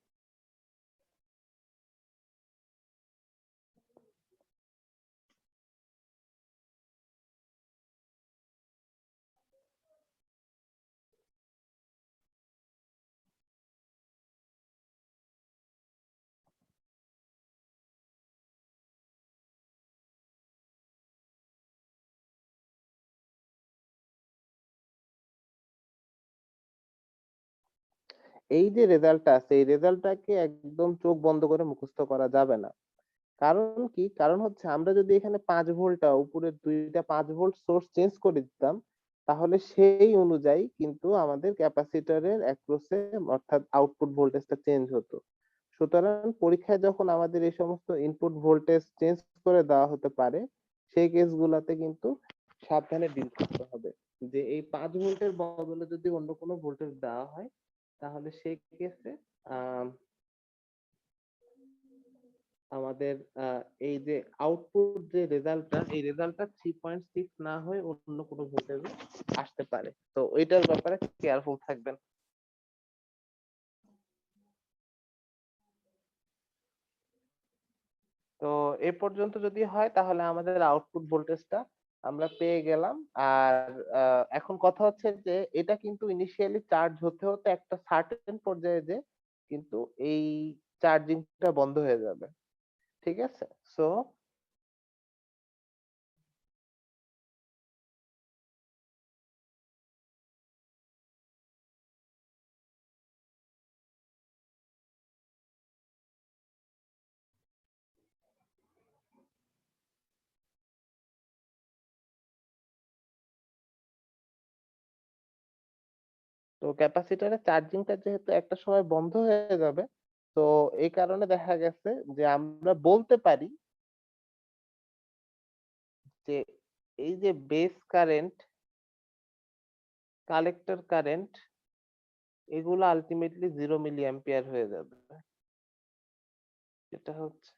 Speaker 1: এই যে রেজাল্টটা আছে, এই রেজাল্টটাকে একদম চোখ বন্ধ করে মুখস্থ করা যাবে না। কারণ কি? কারণ হচ্ছে আমরা যদি এখানে 5 ভোল্টটা উপরের দুইটা 5 ভোল্ট সোর্স চেঞ্জ করে দিতাম, তাহলে সেই অনুযায়ী কিন্তু আমাদের ক্যাপাসিটরের অ্যাক্রোসে অর্থাৎ আউটপুট ভোল্টেজটা চেঞ্জ হতো। সুতরাং পরীক্ষায় যখন আমাদের এই সমস্ত ইনপুট ভোল্টেজ চেঞ্জ করে দেওয়া হতে পারে, সেই কেসগুলোতে কিন্তু সাবধানে ডিল করতে হবে যে এই 5 ভোল্টের বদলে যদি অন্য কোনো ভোল্টেজ দেওয়া হয়, তাহলে সেই কেসে আমাদের এই যে আউটপুট যে রেজাল্টটা, এই রেজাল্টটা 3.6 না হয়ে অন্য কোনো ভোল্টেজে আসতে পারে। তো ওইটার ব্যাপারে কেয়ারফুল থাকবেন। তো এ পর্যন্ত যদি হয়, তাহলে আমাদের আউটপুট ভোল্টেজটা আমরা পেয়ে গেলাম। আর এখন কথা হচ্ছে যে এটা কিন্তু ইনিশিয়ালি চার্জ হতে হতে একটা সার্টেন পর্যায়ে যে কিন্তু এই চার্জিংটা বন্ধ হয়ে যাবে। ঠিক আছে? সো তো ক্যাপাসিটরের চার্জিংটা যেহেতু একটা সময় বন্ধ হয়ে যাবে, তো এই কারণে দেখা গেছে যে আমরা বলতে পারি যে এই যে বেস কারেন্ট, কালেক্টর কারেন্ট, এগুলো আলটিমেটলি 0 মিলি অ্যাম্পিয়ার হয়ে যাবে। সেটা হচ্ছে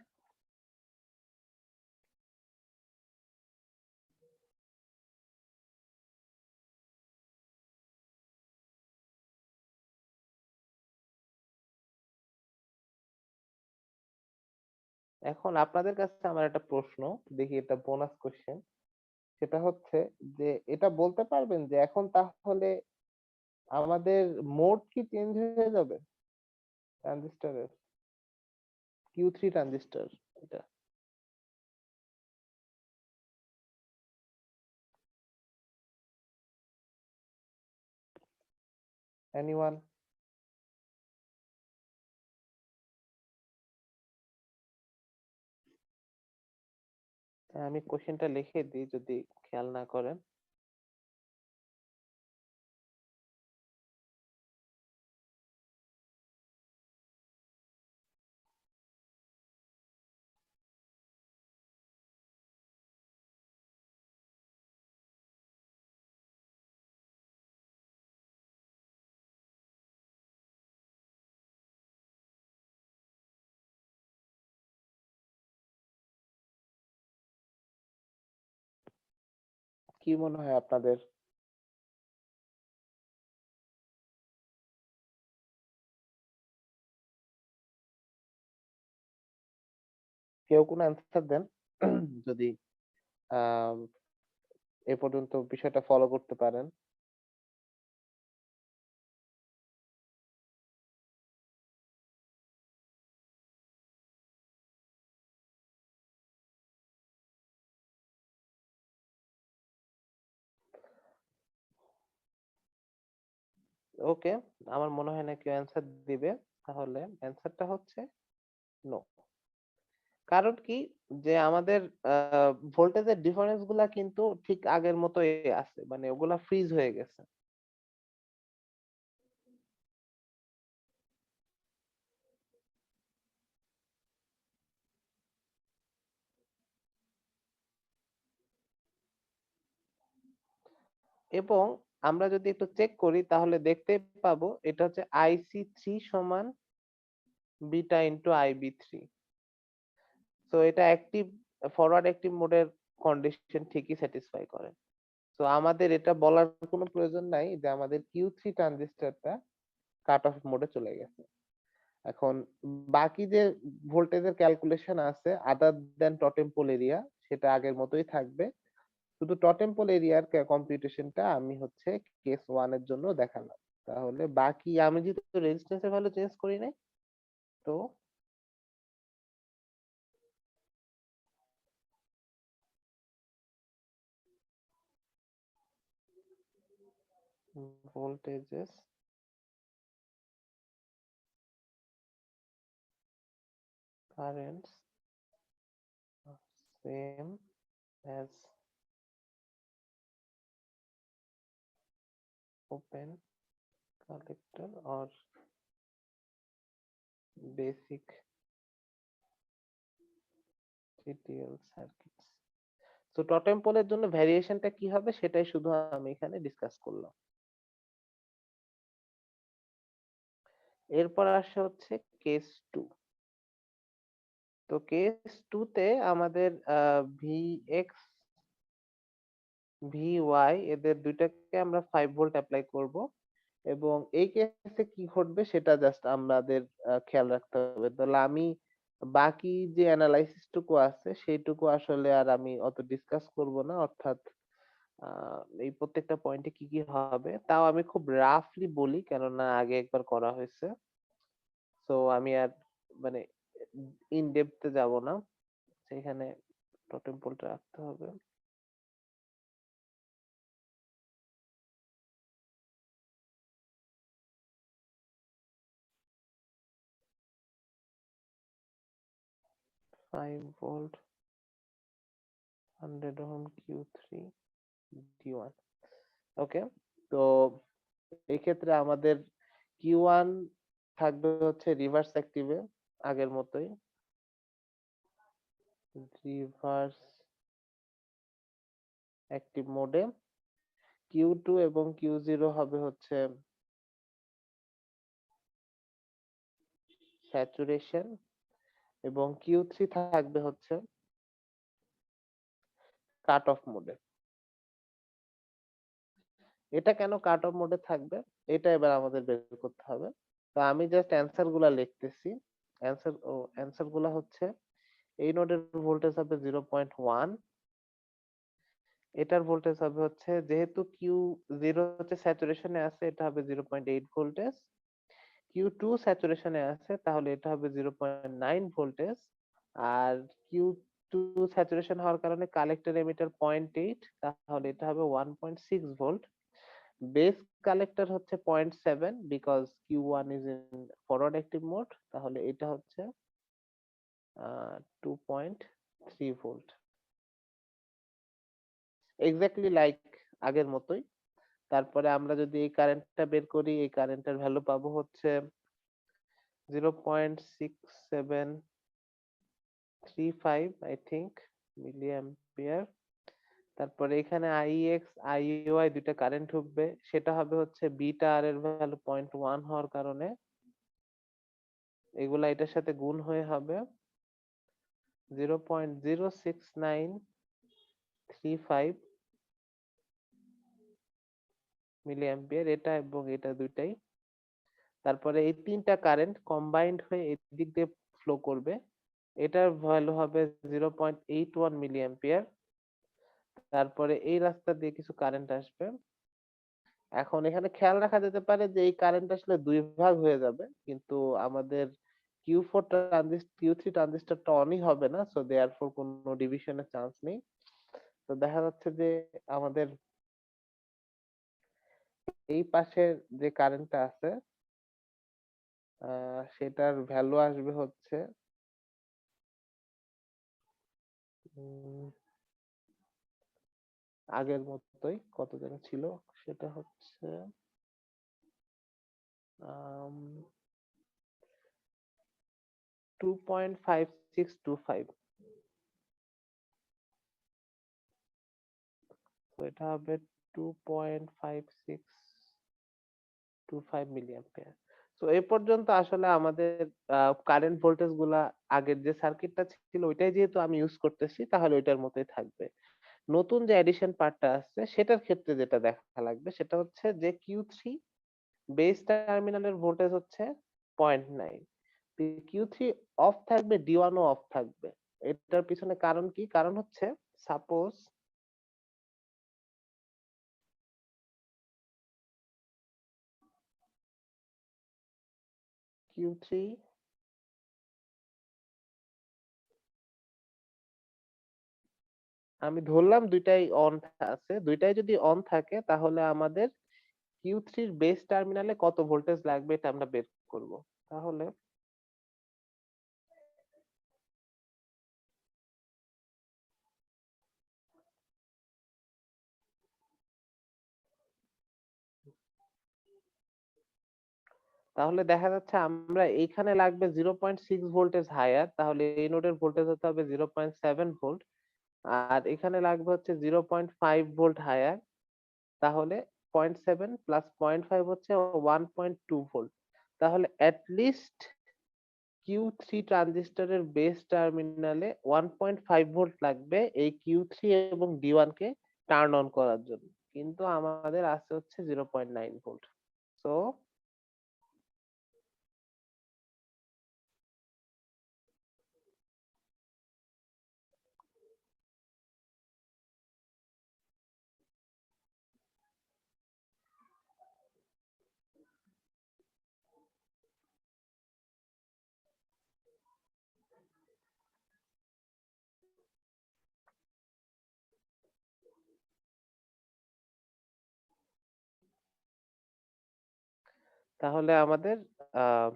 Speaker 1: এখন আপনাদের কাছে আমার একটা প্রশ্ন, দেখি এটা বোনাস কোশ্চেন। সেটা হচ্ছে যে এটা বলতে পারবেন যে এখন তাহলে আমাদের মোড কি চেঞ্জ হয়ে যাবে ট্রানজিস্টরের, Q3 ট্রানজিস্টর এটা? এনিওয়ান? আমি কোশ্চেনটা লিখে দিই যদি খেয়াল না করেন। কি মনে হয় আপনাদের? কেউ কোনো অ্যান্সার দেন যদি আহ এ পর্যন্ত বিষয়টা ফলো করতে পারেন। ওকে, আমার মনে হয় না কেউ অ্যান্সার দিবে। তাহলে অ্যান্সারটা হচ্ছে নো। কারণ কি, যে আমাদের ভোল্টেজের ডিফারেন্স গুলা কিন্তু ঠিক আগের মতোই আছে, মানে ওগুলা ফ্রিজ হয়ে গেছে। এবং আমরা যদি একটু চেক করি তাহলে দেখতে পাবো এটা হচ্ছে IC3 সমান বিটা ইন্টু IB3। তো এটা অ্যাক্টিভ, ফরওয়ার্ড অ্যাক্টিভ মোডের কন্ডিশন ঠিকই স্যাটিসফাই করে। তো আমাদের এটা বলার কোনো প্রয়োজন নাই যে আমাদের Q3 ট্রানজিস্টরটা কাট অফ মোডে চলে গেছে। এখন বাকি যে ভোল্টেজের ক্যালকুলেশন আছে আদার দেন টটেম পোল এরিয়া, সেটা আগের মতোই থাকবে। শুধু টটেম পোল এরিয়ার কম্পিউটেশনটা আমি হচ্ছে কেস 1 এর জন্য দেখালাম। তাহলে বাকি আমি যেহেতু রেজিস্ট্যান্সের ভ্যালু চেঞ্জ করি নাই, তো voltages currents same as open collector or basic TTL circuits। তো টোটেম পোলের জন্য ভ্যারিয়েশনটা কি হবে সেটাই শুধু আমি এখানে ডিসকাস করলাম। এরপর আসে হচ্ছে কেস 2। তো কেস 2 তে আমাদের ভিএক্স ভিওয়াই এদের দুইটাকে আমরা 5 ভোল্ট অ্যাপ্লাই করব। এবং এই কেসে কি ঘটবে সেটা জাস্ট আমাদের খেয়াল রাখতে হবে। তাহলে আমি বাকি যে অ্যানালাইসিস টুকু আছে সেইটুকু আসলে আর আমি অত ডিসকাস করব না, অর্থাৎ এই প্রত্যেকটা পয়েন্টে কি কি হবে তাও আমি খুব রাফলি বলি, কেননা আগে একবার করা হয়েছে। তো আমি আর মানে ইন ডেপথে যাব না। সেখানে টোটেম পোলটা রাখতে হবে। 5 ভোল্ট 100 ওহম Q3 D1। ওকে, তো এই ক্ষেত্রে আমাদের Q1 থাকবে হচ্ছে রিভার্স অ্যাক্টিভে আগের মতোই। রিভার্স অ্যাক্টিভ মোডে Q2 এবং Q0 হবে হচ্ছে স্যাচুরেশন, এবং Q3 থাকবে হচ্ছে কাট অফ মোডে। এটা কেন কাট অফ মোডে থাকবে এটা এবার আমাদের বের করতে হবে। তো আমি জাস্ট অ্যান্সার গুলা লিখতেছি। অ্যান্সার গুলা হচ্ছে এই নোডের ভোল্টেজ হবে 0.1, এটার ভোল্টেজ হবে হচ্ছে, যেহেতু Q0 হচ্ছে স্যাচুরেশনে আছে, এটা হবে 0.8 ভোল্টেজ। Q2 স্যাচুরেশনে আছে, তাহলে এটা হবে 0.9 ভোল্টেজ। আর Q2 স্যাচুরেশন হওয়ার কারণে কালেক্টর এমিটার 0.8, তাহলে এটা হবে 1.6 ভোল্ট। বেস কালেক্টর হচ্ছে 0.7, because Q1 is in forward active mode, তাহলে এটা হচ্ছে 2.3 ভোল্ট, এক্স্যাক্টলি লাইক আগের মতোই। তারপরে আমরা যদি এই কারেন্টটা বের করি, এই কারেন্টের ভ্যালু পাবো হচ্ছে 0.6735 আই থিংক মিলি অ্যাম্পিয়ার। তারপরে এখানে আইএক্স আইওয়াই দুইটা কারেন্ট ঢুকবে, সেটা হবে হচ্ছে বিটা আর এর ভ্যালু 0.1 হওয়ার কারণে এগুলা এটার সাথে গুণ হয়ে হবে 0.06935 মিলি অ্যাম্পিয়ার, এটা এবং এটা দুইটাই। তারপরে এই তিনটা কারেন্ট কম্বাইন্ড হয়ে এই দিক দিয়ে ফ্লো করবে, এটার ভ্যালু হবে 0.81 মিলি অ্যাম্পিয়ার। তারপরে এই রাস্তা দিয়ে কিছু কারেন্ট আসবে। এখন এখানে খেয়াল রাখা যেতে পারে যে এই কারেন্ট আসলে দুই ভাগ হয়ে যাবে, কিন্তু আমাদের কিউ থ্রি ট্রানজিস্টরটা অনই হবে না, সো দেয়ারফর কোনো ডিভিশনের চান্স নেই। তো দেখা যাচ্ছে যে আমাদের এই পাশের যে কারেন্টটা আছে সেটার ভ্যালু আসবে হচ্ছে উম, আগের মতোই, কত যেন ছিল, সেটা হচ্ছে 2.5625। তো এটা হবে 2.5625 মিলি অ্যাম্পিয়ার। তো এই পর্যন্ত আসলে আমাদের কারেন্ট ভোল্টেজ গুলা আগের যে সার্কিটটা ছিল ওইটাই যেহেতু আমি ইউজ করতেছি, তাহলে ওইটার মতোই থাকবে। নতুন যে এডিশন পার্টটা আছে সেটার ক্ষেত্রে যেটা দেখা লাগবে সেটা হচ্ছে যে Q3 বেস টার্মিনালের ভোল্টেজ হচ্ছে 0.9, Q3 অফ থাকবে, D1 ও অফ থাকবে। এটার পিছনে কারণ কি? কারণ হচ্ছে সাপোজ Q3, আমি ধরলাম দুইটাই অন আছে, দুইটাই যদি অন থাকে তাহলে আমাদের Q3 এর বেস টার্মিনালে কত ভোল্টেজ লাগবে এটা আমরা বের করব। তাহলে তাহলে দেখা যাচ্ছে আমরা এইখানে লাগবে 0.6 ভোল্টেজ হায়ার, তাহলে এই নোডের ভোল্টেজ হতে হবে 0.7 ভোল্ট। আর এখানে লাগবে হচ্ছে 0.5 ভোল্ট হায়ার, তাহলে 0.7 প্লাস 0.5 হচ্ছে 1.2 ভোল্ট। তাহলে অ্যাটলিস্ট Q3 ট্রানজিস্টরের বেস টার্মিনালে 1.5 ভোল্ট লাগবে এই Q3 এবং D1 কে টার্ন অন করার জন্য, কিন্তু আমাদের আছে হচ্ছে 0.9 ভোল্ট। সো তাহলে আমাদের আহ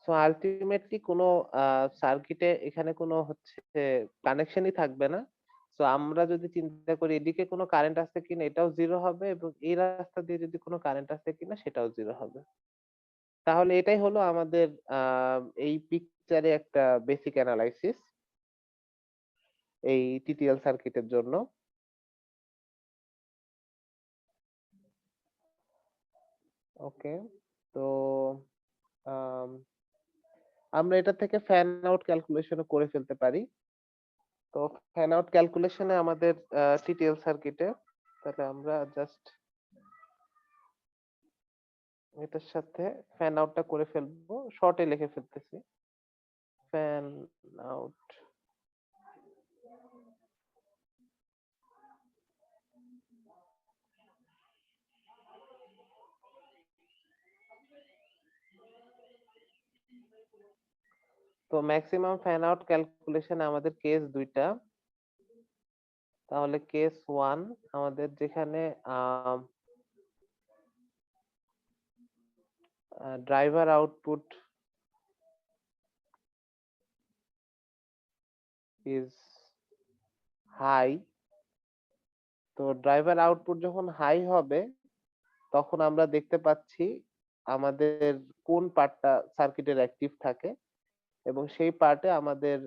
Speaker 1: সো আল্টিমেটলি কোনো সার্কিটে এখানে কোনো হচ্ছে কানেকশনই থাকবে না। সো আমরা যদি চিন্তা করি এদিকে কোনো কারেন্ট আছে কিনা এটাও 0 হবে এবং এই রাস্তা দিয়ে যদি কোনো কারেন্ট আছে কিনা সেটাও 0 হবে। তাহলে এটাই হলো আমাদের আ এই পিকচারে একটা বেসিক এনালাইসিস এই টিটিএল সার্কিটের জন্য। ওকে। তো আম আমরা এটা থেকে ফ্যান আউট ক্যালকুলেশন ও করে ফেলতে পারি। তো ফ্যান আউট ক্যালকুলেশনে আমাদের টিটিএল সার্কিটে তাহলে আমরা জাস্ট এটার সাথে ফ্যান আউটটা করে ফেলবো। শর্টে লিখে ফেলতেছি। Fan out. তো ম্যাক্সিমাম ফ্যান আউট ক্যালকুলেশনে আমাদের কেস ২ টা। তাহলে কেস 1 আমাদের যেখানে ড্রাইভার আউটপুট ইজ হাই। তো ড্রাইভার আউটপুট যখন হাই হবে তখন আমরা দেখতে পাচ্ছি আমাদের কোন পার্টটা সার্কিটের অ্যাক্টিভ থাকে এবং সেই পার্টে আমাদের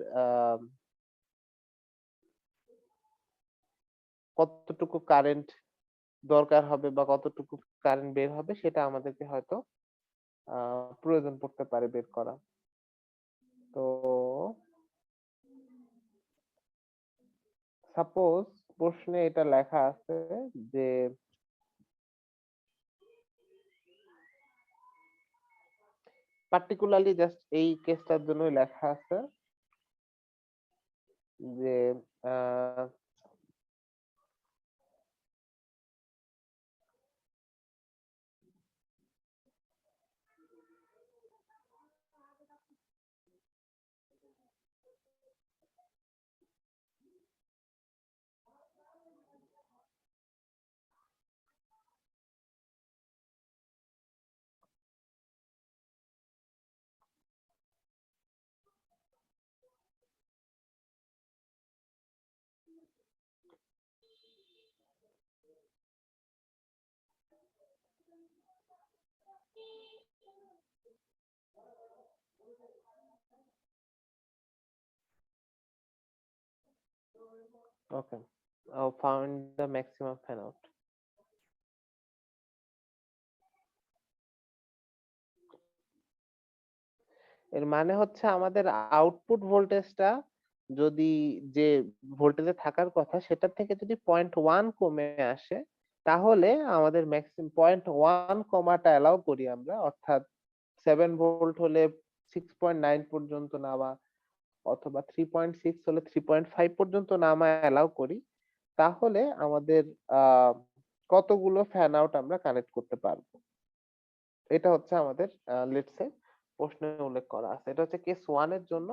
Speaker 1: কতটুকু কারেন্ট দরকার হবে বা কতটুকু কারেন্ট বের হবে সেটা আমাদেরকে হয়তো প্রয়োজন পড়তে পারে বের করা। তো সাপোজ প্রশ্নে এটা লেখা আছে যে পার্টিকুলারলি জাস্ট এই কেসটার জন্যই লেখা আছে যে ah okay, found the maximum fan out. এর মানে হচ্ছে আমাদের আউটপুট ভোল্টেজটা যদি যে ভোল্টেজে থাকার কথা সেটার থেকে যদি 0.1 কমে আসে তাহলে আমাদের ম্যাক্সিমাম 0.1 কমাটা অ্যালাউ করি আমরা, অর্থাৎ 7 ভোল্ট হলে 6.9 পর্যন্ত নামা অথবা 3.6 হলে 3.5 পর্যন্ত নামা অ্যালাউ করি, তাহলে আমাদের আহ কতগুলো ফ্যান আউট আমরা কানেক্ট করতে পারবো। এটা হচ্ছে আমাদের লেটস সে প্রশ্নে উল্লেখ করা আছে। এটা হচ্ছে কেস 1 এর জন্য।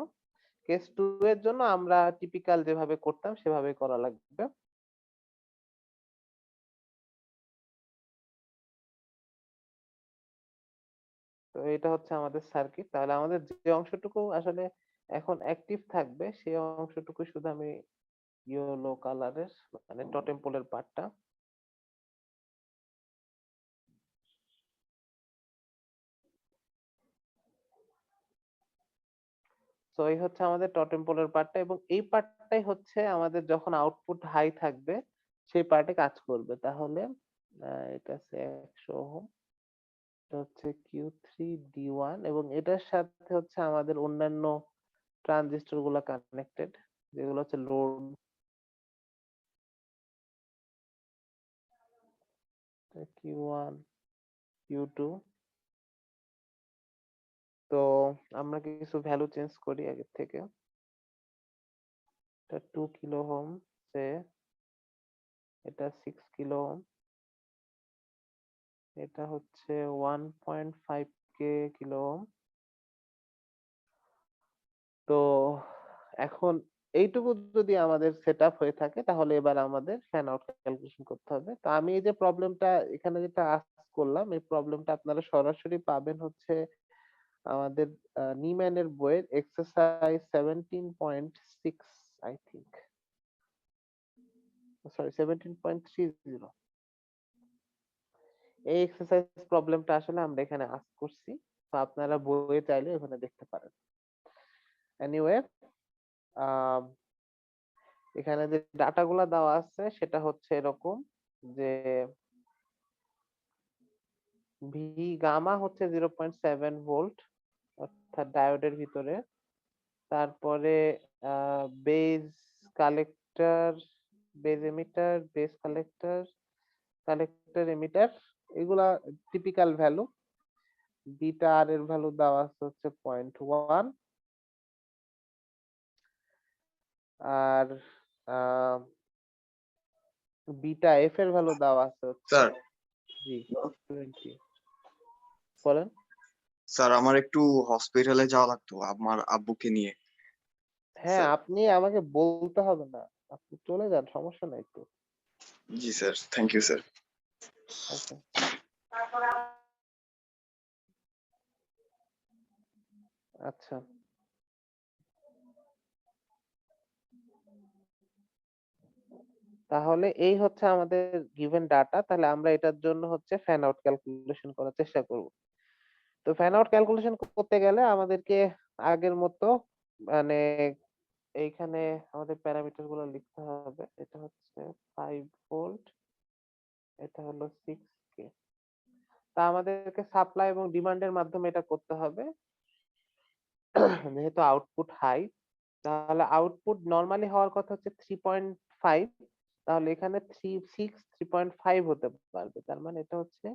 Speaker 1: কেস 2 এর জন্য আমরা টিপিক্যাল যেভাবে করতাম সেভাবেই করা লাগবে। তো এটা হচ্ছে আমাদের সার্কিট। তাহলে আমাদের যে অংশটুকু আসলে এখন অ্যাক্টিভ থাকবে সেই অংশটুকু শুধু আমি ইয়েলো কালারের মানে টোটেম পোলের পার্টটা। তো এই হচ্ছে আমাদের টোটেম পোলের পার্টটা এবং এই পার্টটাই হচ্ছে আমাদের যখন আউটপুট হাই থাকবে সেই পার্টে কাজ করবে। তাহলে এটা হচ্ছে 100 ওহম, এটা হচ্ছে Q3D1 এবং এটার সাথে হচ্ছে আমাদের অন্যান্য ট্রানজিস্টর গুলা কানেক্টেড, যেগুলো হচ্ছে লোড Q1 Q2। তো আমরা কিছু ভ্যালু চেঞ্জ করি আগের থেকে। এটা 2 কিলো ওহম, সে এটা 6 কিলো ওহম, এটা হচ্ছে 1.5 কে কিলো ওহম। তো এখন এইটুকু যদি আমাদের সেট আপ হয়ে থাকে তাহলে এবার আমাদের ফ্যান আউট ক্যালকুলেশন করতে হবে। তো আমি এই যে প্রবলেমটা এখানে যেটা আস্ক করলাম এই প্রবলেমটা আপনারা সরাসরি পাবেন হচ্ছে আমাদের নিম্যানের বইয়ের এক্সারসাইজ 17.6 আই থিংক, সরি 17.30। এই এক্সারসাইজ প্রবলেমটা আসলে আমরা এখানে আস্ক করছি, তো আপনারা বইয়ে চাইলে ওখানে দেখতে পারেন। এনিওয়ে, এখানে যে ডাটাগুলা দেওয়া আছে সেটা হচ্ছে এরকম যে ভি গামা হচ্ছে 0.7 ভোল্ট অর্থাৎ ডায়োডের ভিতরে। তারপরে base collector, base emitter, base collector, collector emitter, এগুলা টিপিক্যাল ভ্যালু। বিটা আর এর ভ্যালু দেওয়া আছে হচ্ছে 0.1, আর বিটা এফ এর ভ্যালু দেওয়া আছে হচ্ছে
Speaker 2: স্যার
Speaker 1: জি 20। বলেন।
Speaker 2: স্যার আমার একটু হসপিটালে যাওয়া লাগতো আমার আব্বুকে নিয়ে।
Speaker 1: হ্যাঁ,
Speaker 2: স্যার
Speaker 1: আপনি আমাকে বলতে হবে না, আপনি চলে যান, সমস্যা নাই তো।
Speaker 2: জি স্যার, থ্যাংক ইউ স্যার।
Speaker 1: ওকে, আচ্ছা। তাহলে এই হচ্ছে আমাদের গিভেন ডাটা। তাহলে আমরা এটার জন্য হচ্ছে ফ্যান আউট ক্যালকুলেশন করার চেষ্টা করব। তো ফ্যান আউট ক্যালকুলেশন করতে গেলে আমাদেরকে আগের মতো মানে এইখানে আমাদের প্যারামিটার গুলো লিখতে হবে। এটা হচ্ছে 5 ভোল্ট, এটা হলো 6K। তা আমাদেরকে সাপ্লাই এবং ডিমান্ডের মাধ্যমে এটা করতে হবে। যেহেতু আউটপুট হাই, তাহলে আউটপুট নরমালি হওয়ার কথা হচ্ছে 3.5, তাহলে এখানে 3.5 হতে পারবে। তার মানে এটা হচ্ছে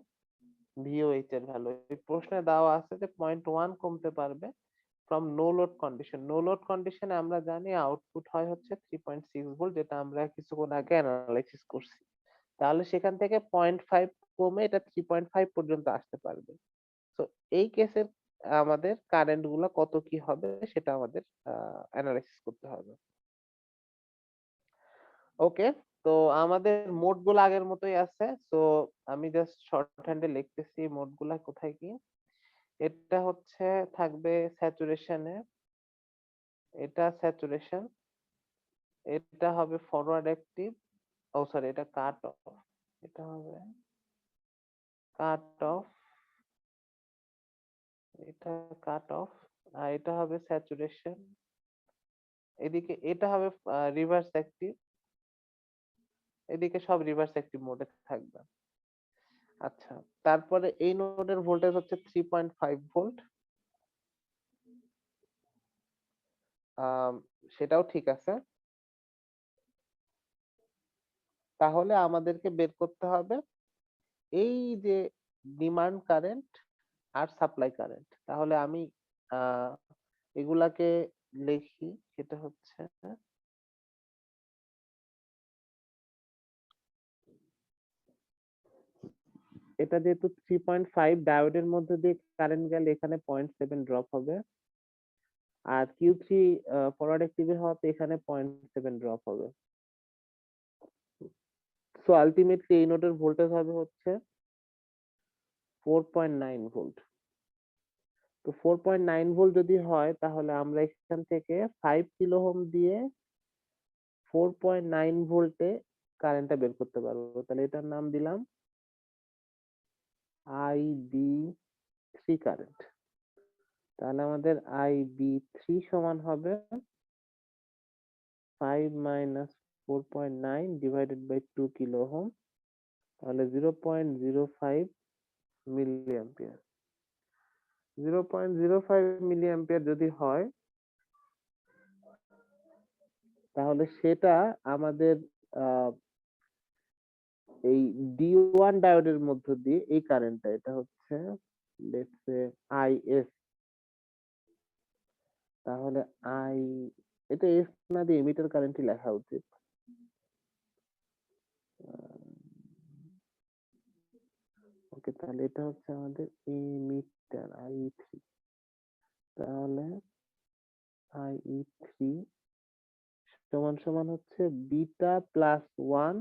Speaker 1: ভিওএইচ এর ভ্যালু। এই প্রশ্নে দেওয়া আছে যে 0.1 কমতে পারবে from no load condition. No load কন্ডিশনে আমরা জানি আউটপুট হয় হচ্ছে 3.6 ভোল্ট, যেটা আমরা কিছুক্ষণ আগে অ্যানালাইসিস করছি। তাহলে সেখান থেকে 0.5 কমে এটা 3.5 পর্যন্ত আসতে পারবে। তো এই কেসের আমাদের কারেন্ট গুলো কত কি হবে সেটা আমাদের অ্যানালাইসিস করতে হবে। ওকে, তো আমাদের মোড গুলো আগের মতোই আছে। তো আমি জাস্ট শর্ট হ্যান্ডে লিখতেছি মোড গুলা কোথায় কি। এটা হচ্ছে থাকবে স্যাচুরেশনে, এটা স্যাচুরেশন, এটা হবে ফরওয়ার্ড অ্যাক্টিভ, ও সরি এটা কাট অফ, এটা হবে কাট অফ, এটা কাট অফ, আর এটা হবে স্যাচুরেশন। এদিকে এটা হবে রিভার্স অ্যাক্টিভ, এদিকে সব রিভার্স অ্যাক্টিভ মোডে থাকবে। আচ্ছা, তারপরে এই নোডের ভোল্টেজ হচ্ছে 3.5 ভোল্ট, সেটাও ঠিক আছে। তাহলে আমাদেরকে বের করতে হবে এই যে ডিমান্ড কারেন্ট আর সাপ্লাই কারেন্ট। তাহলে আমি আহ এগুলাকে লিখি, সেটা হচ্ছে এটা যেহেতু 3.5, ডায়োডের মধ্যে দিয়ে কারেন্ট গেলে এখানে 0.7 ড্রপ হবে, আর Q3 ফরওয়ার্ড অ্যাক্টিভে হওয়াতে এখানে 0.7 ড্রপ হবে। সো আলটিমেটলি এই নোডের ভোল্টেজ হবে হচ্ছে 4.9 ভোল্ট। তো 4.9 ভোল্ট যদি হয় তাহলে আমরা এখান থেকে 5 কিলো ওহম দিয়ে 4.9 ভোল্টে কারেন্টটা বের করতে পারবো। তাহলে এটার নাম দিলাম IB3 কারেন্ট। তাহলে আমাদের IB3 সমান হবে 5 minus 4.9 divided by 2 kilo ohm, তাহলে 0.05 মিলি অ্যাম্পিয়ার। 0.05 মিলি অ্যাম্পিয়ার যদি হয় তাহলে সেটা আমাদের এই D1 ডায়োডের মধ্য দিয়ে এই কারেন্টটা, এটা হচ্ছে লেটস সে IS। তাহলে আই, এটা এস না দিয়ে এমিটার কারেন্টই লেখা উচিত। ওকে, তাহলে এটা হচ্ছে আমাদের এমিটার IE3। তাহলে IE3 সমান সমান হচ্ছে বিটা প্লাস 1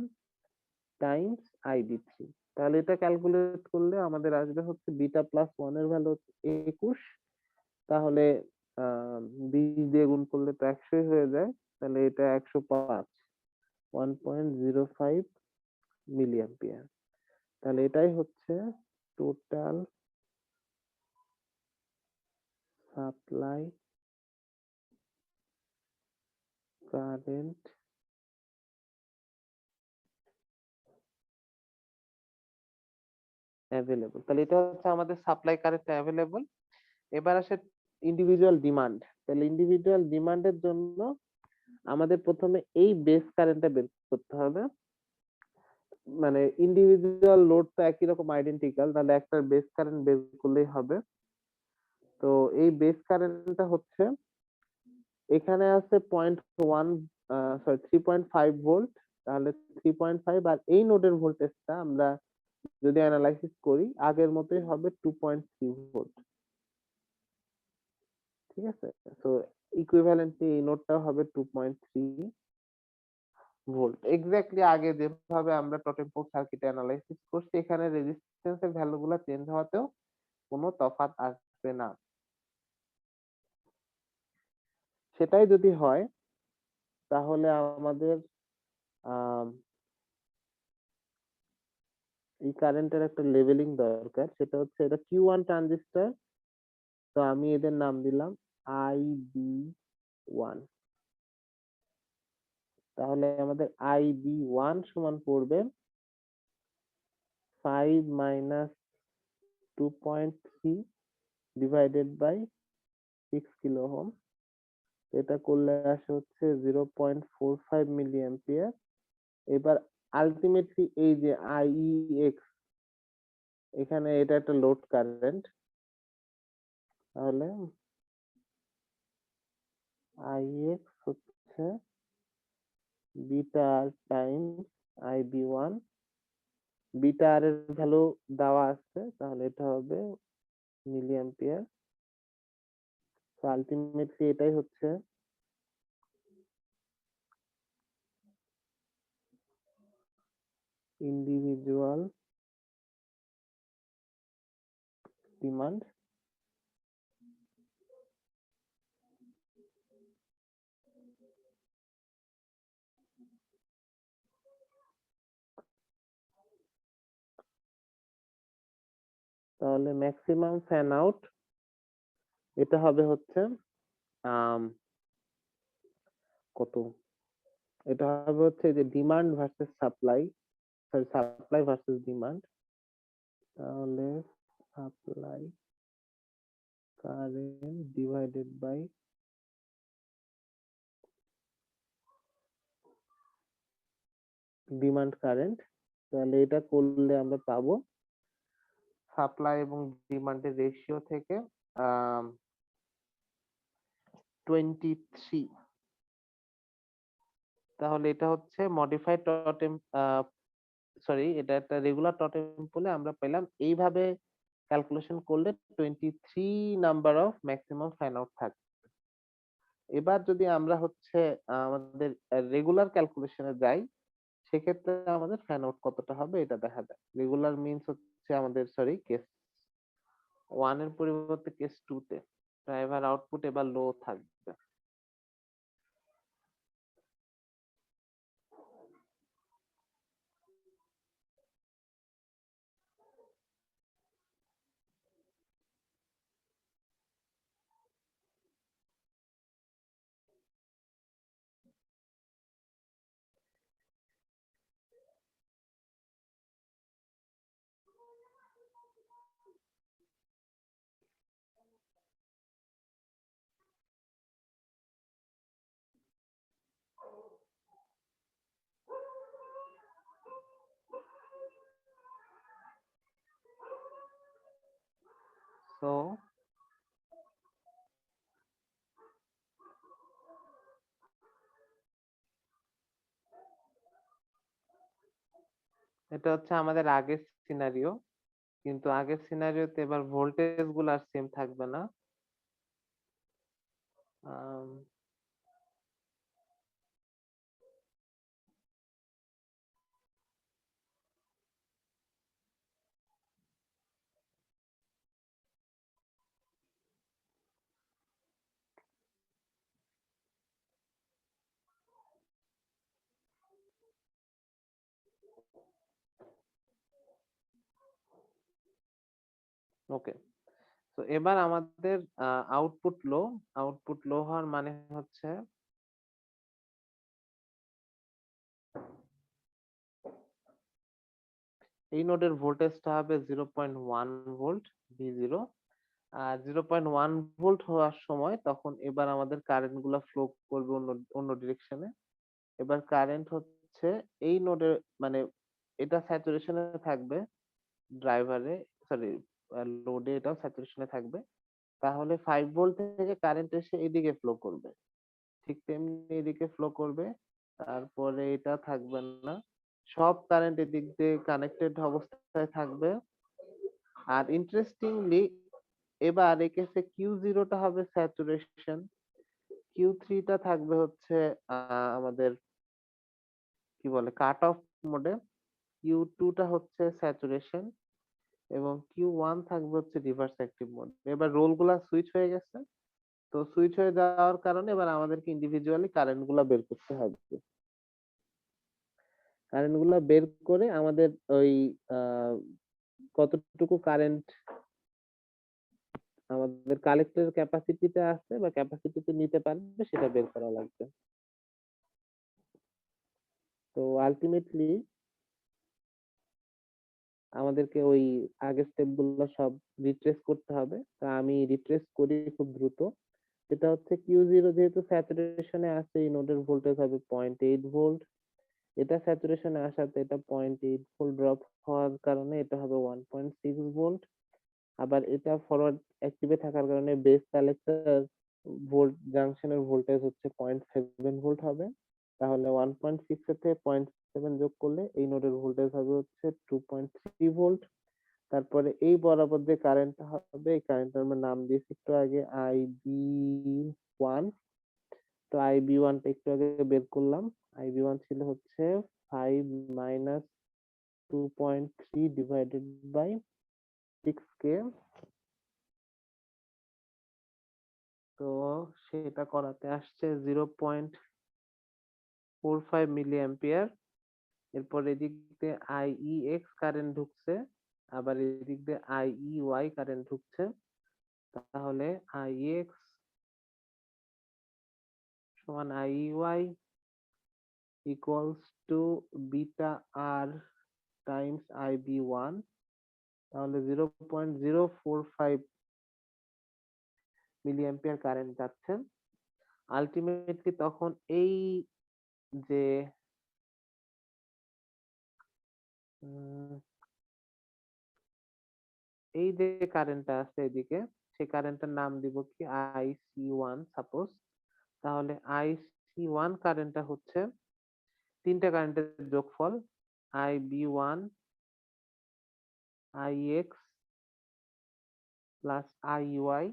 Speaker 1: টাইমস IB3। তাহলে এটা ক্যালকুলেট করলে আমাদের আসবে হচ্ছে বিটা প্লাস 1 এর ভ্যালু হচ্ছে 21, তাহলে 20 দিয়ে গুণ করলে তো 100 হয়ে যায়, তাহলে এটা 105, 1.05 মিলি অ্যাম্পিয়ার। তাহলে এটাই হচ্ছে টোটাল সাপ্লাই কারেন্ট অ্যাভেলেবল। তাহলে এটা হচ্ছে আমাদের সাপ্লাই কারেন্ট অ্যাভেলেবল। এবার আসে ইন্ডিভিজুয়াল ডিমান্ড। তাহলে ইন্ডিভিজুয়াল ডিমান্ডের জন্য আমাদের প্রথমে এই বেস কারেন্টটা বের করতে হবে। মানে ইন্ডিভিজুয়াল লোড তো একই রকম আইডেন্টিক্যাল, তাহলে একটা বেস কারেন্ট বের করলেই হবে। তো এই বেস কারেন্টটা হচ্ছে, এখানে আছে 0.1 সরি 3.5 ভোল্ট, তাহলে 3.5, আর এই নোডের ভোল্টেজটা আমরা যদি অ্যানালাইসিস করি আগের মতোই হবে 2.3 ভোল্ট। ঠিক আছে, তো ইকুইভ্যালেন্টলি এই নোডটা হবে 2.3 ভোল্ট। এক্স্যাক্টলি আগে যেভাবে আমরা টোটেম পোল সার্কিট অ্যানালাইসিস করছি, এখানে রেজিস্ট্যান্সের ভ্যালুগুলো চেঞ্জ হওয়াতেও কোনো তফাৎ আসবে না। সেটাই যদি হয় তাহলে আমাদের আহ এই কারেন্টের একটা লেভেলিং দরকার, সেটা হচ্ছে এটা Q1 ট্রানজিস্টর। তো আমি এদের নাম দিলাম IB1। তাহলে আমাদের IB1 সমান পড়বে 5 minus 2.3 divided by 6 kilo ohm. এটা করলে আসে হচ্ছে 0.45 মিলি অ্যাম্পিয়ার। এবার আলটিমেটলি এই যে IEX, এখানে এটা একটা লোড কারেন্ট, তাহলে IEX হচ্ছে beta R times IB1। Beta R এর ভ্যালু দেওয়া আছে, তাহলে এটা হবে মিলি অ্যাম্পিয়ার। তো আলটিমেটলি এটাই হচ্ছে ইন্ডিভিজুয়াল ডিমান্ড। তাহলে ম্যাক্সিমাম ফ্যান আউট এটা হবে হচ্ছে কত, এটা হবে হচ্ছে যে demand versus supply, sorry supply versus demand. তাহলে supply current divided by demand current. তাহলে এটা করলে আমরা পাবো সাপ্লাই এবং ডিমান্ডের রেশিও থেকে 23। তাহলে এটা হচ্ছে মডিফাইড টোটেম, সরি এটা একটা রেগুলার টোটেম পোলে আমরা পেলাম এইভাবে ক্যালকুলেশন করলে 23 number of maximum fan out থাকে। এবার যদি আমরা হচ্ছে আমাদের রেগুলার ক্যালকুলেশনে যাই, সেক্ষেত্রে আমাদের ফ্যান আউট কতটা হবে এটা দেখা যায়। রেগুলার মিনস হচ্ছে আমাদের, সরি, কেস 1 এর পরিবর্তে কেস 2 তে ড্রাইভার আউটপুট এবার লো থাকবে। তো এটা হচ্ছে আমাদের আগের সিনারিও, কিন্তু আগের সিনারিওতে এবার ভোল্টেজ গুলো আর সেম থাকবে না। আম, ওকে। তো এবার আমাদের আউটপুট লো হওয়ার মানে হচ্ছে এই নোডের ভোল্টেজটা হবে 0.1 ভোল্ট V0। আর 0.1 ভোল্ট হওয়ার সময় তখন এবার আমাদের কারেন্ট গুলা ফ্লো করবে অন্য অন্য ডিরেকশনে। এবার কারেন্ট হচ্ছে এই নোডে, মানে এটা স্যাচুরেশনে থাকবে, ড্রাইভারে সরি লোডে এটাও স্যাচুরেশনে থাকবে। তাহলে 5 ভোল্ট থেকে কারেন্ট এসে এদিকে ফ্লো করবে, ঠিক তেমনি এদিকে ফ্লো করবে। তারপরে এটা থাকবে না, সব কারেন্ট এদিক দিয়ে কানেক্টেড অবস্থায় থাকবে। আর ইন্টারেস্টিংলি এবার এই কেসে কিউ জিরোটা হবে স্যাচুরেশন, কিউ3টা থাকবে হচ্ছে আমাদের কি বলে কাট অফ মোডে, কিউ2টা হচ্ছে স্যাচুরেশন, এবং কিউ1 থাকবে হচ্ছে রিভার্স অ্যাক্টিভ মোড। এবার রোল গুলা সুইচ হয়ে গেছে। তো সুইচ হয়ে যাওয়ার কারণে এবার আমাদেরকে ইন্ডিভিজুয়ালি কারেন্ট গুলা বের করতে হবে। কারেন্ট গুলা বের করে আমাদের ওই আহ, কতটুকু কারেন্ট আমাদের কালেক্টরের ক্যাপাসিটিতে আছে বা ক্যাপাসিটিতে নিতে পারবে সেটা বের করা লাগবে। তো আলটিমেটলি আমাদেরকে ওই আগের স্টেপ গুলো সব রিট্রেস করতে হবে। তা আমি রিট্রেস করি খুব দ্রুত। এটা হচ্ছে কিউ জিরো যেহেতু স্যাচুরেশনে আছে, এই নোডের ভোল্টেজ হবে 0.8 ভোল্ট। এটা স্যাচুরেশনে আসাতে এটা 0.8 ভোল্ট ড্রপ হওয়ার কারণে এটা হবে 1.6 ভোল্ট। আবার এটা ফরওয়ার্ড অ্যাক্টিভে থাকার কারণে বেস কালেক্টর ভোল্ট জাংশনের ভোল্টেজ হচ্ছে 0.7 ভোল্ট হবে। তাহলে 1.6 এর থেকে 0.7 যোগ করলে এই নোডের ভোল্টেজ হবে হচ্ছে 2.3 ভোল্ট। তারপরে এই বরাবর যে কারেন্টটা হবে, এই কারেন্টটার আমরা নাম দিয়েছি একটু আগে IB1। তো IB1টা একটু আগে বের করলাম। IB1 ছিল হচ্ছে 5 - 2.3 ডিভাইডেড বাই 6K। তো সেটা করাতে আসছে 0.45 মিলি অ্যাম্পিয়ার। এরপর এদিক দিয়ে IEX কারেন্ট ঢুকছে, আবার এদিক দিয়ে IEY কারেন্ট ঢুকছে। তাহলে IEX সমান IEY equals to beta R times IB1। তাহলে 0.045 মিলি অ্যাম্পিয়ার কারেন্ট যাচ্ছে। আলটিমেটলি তখন এই যে উম, এই যে কারেন্টটা আছে এদিকে, সেই কারেন্টের নাম দিব কি IC1 সাপোজ। তাহলে IC1 কারেন্টটা হচ্ছে তিনটা কারেন্টের যোগফল, IB1 IX প্লাস IY।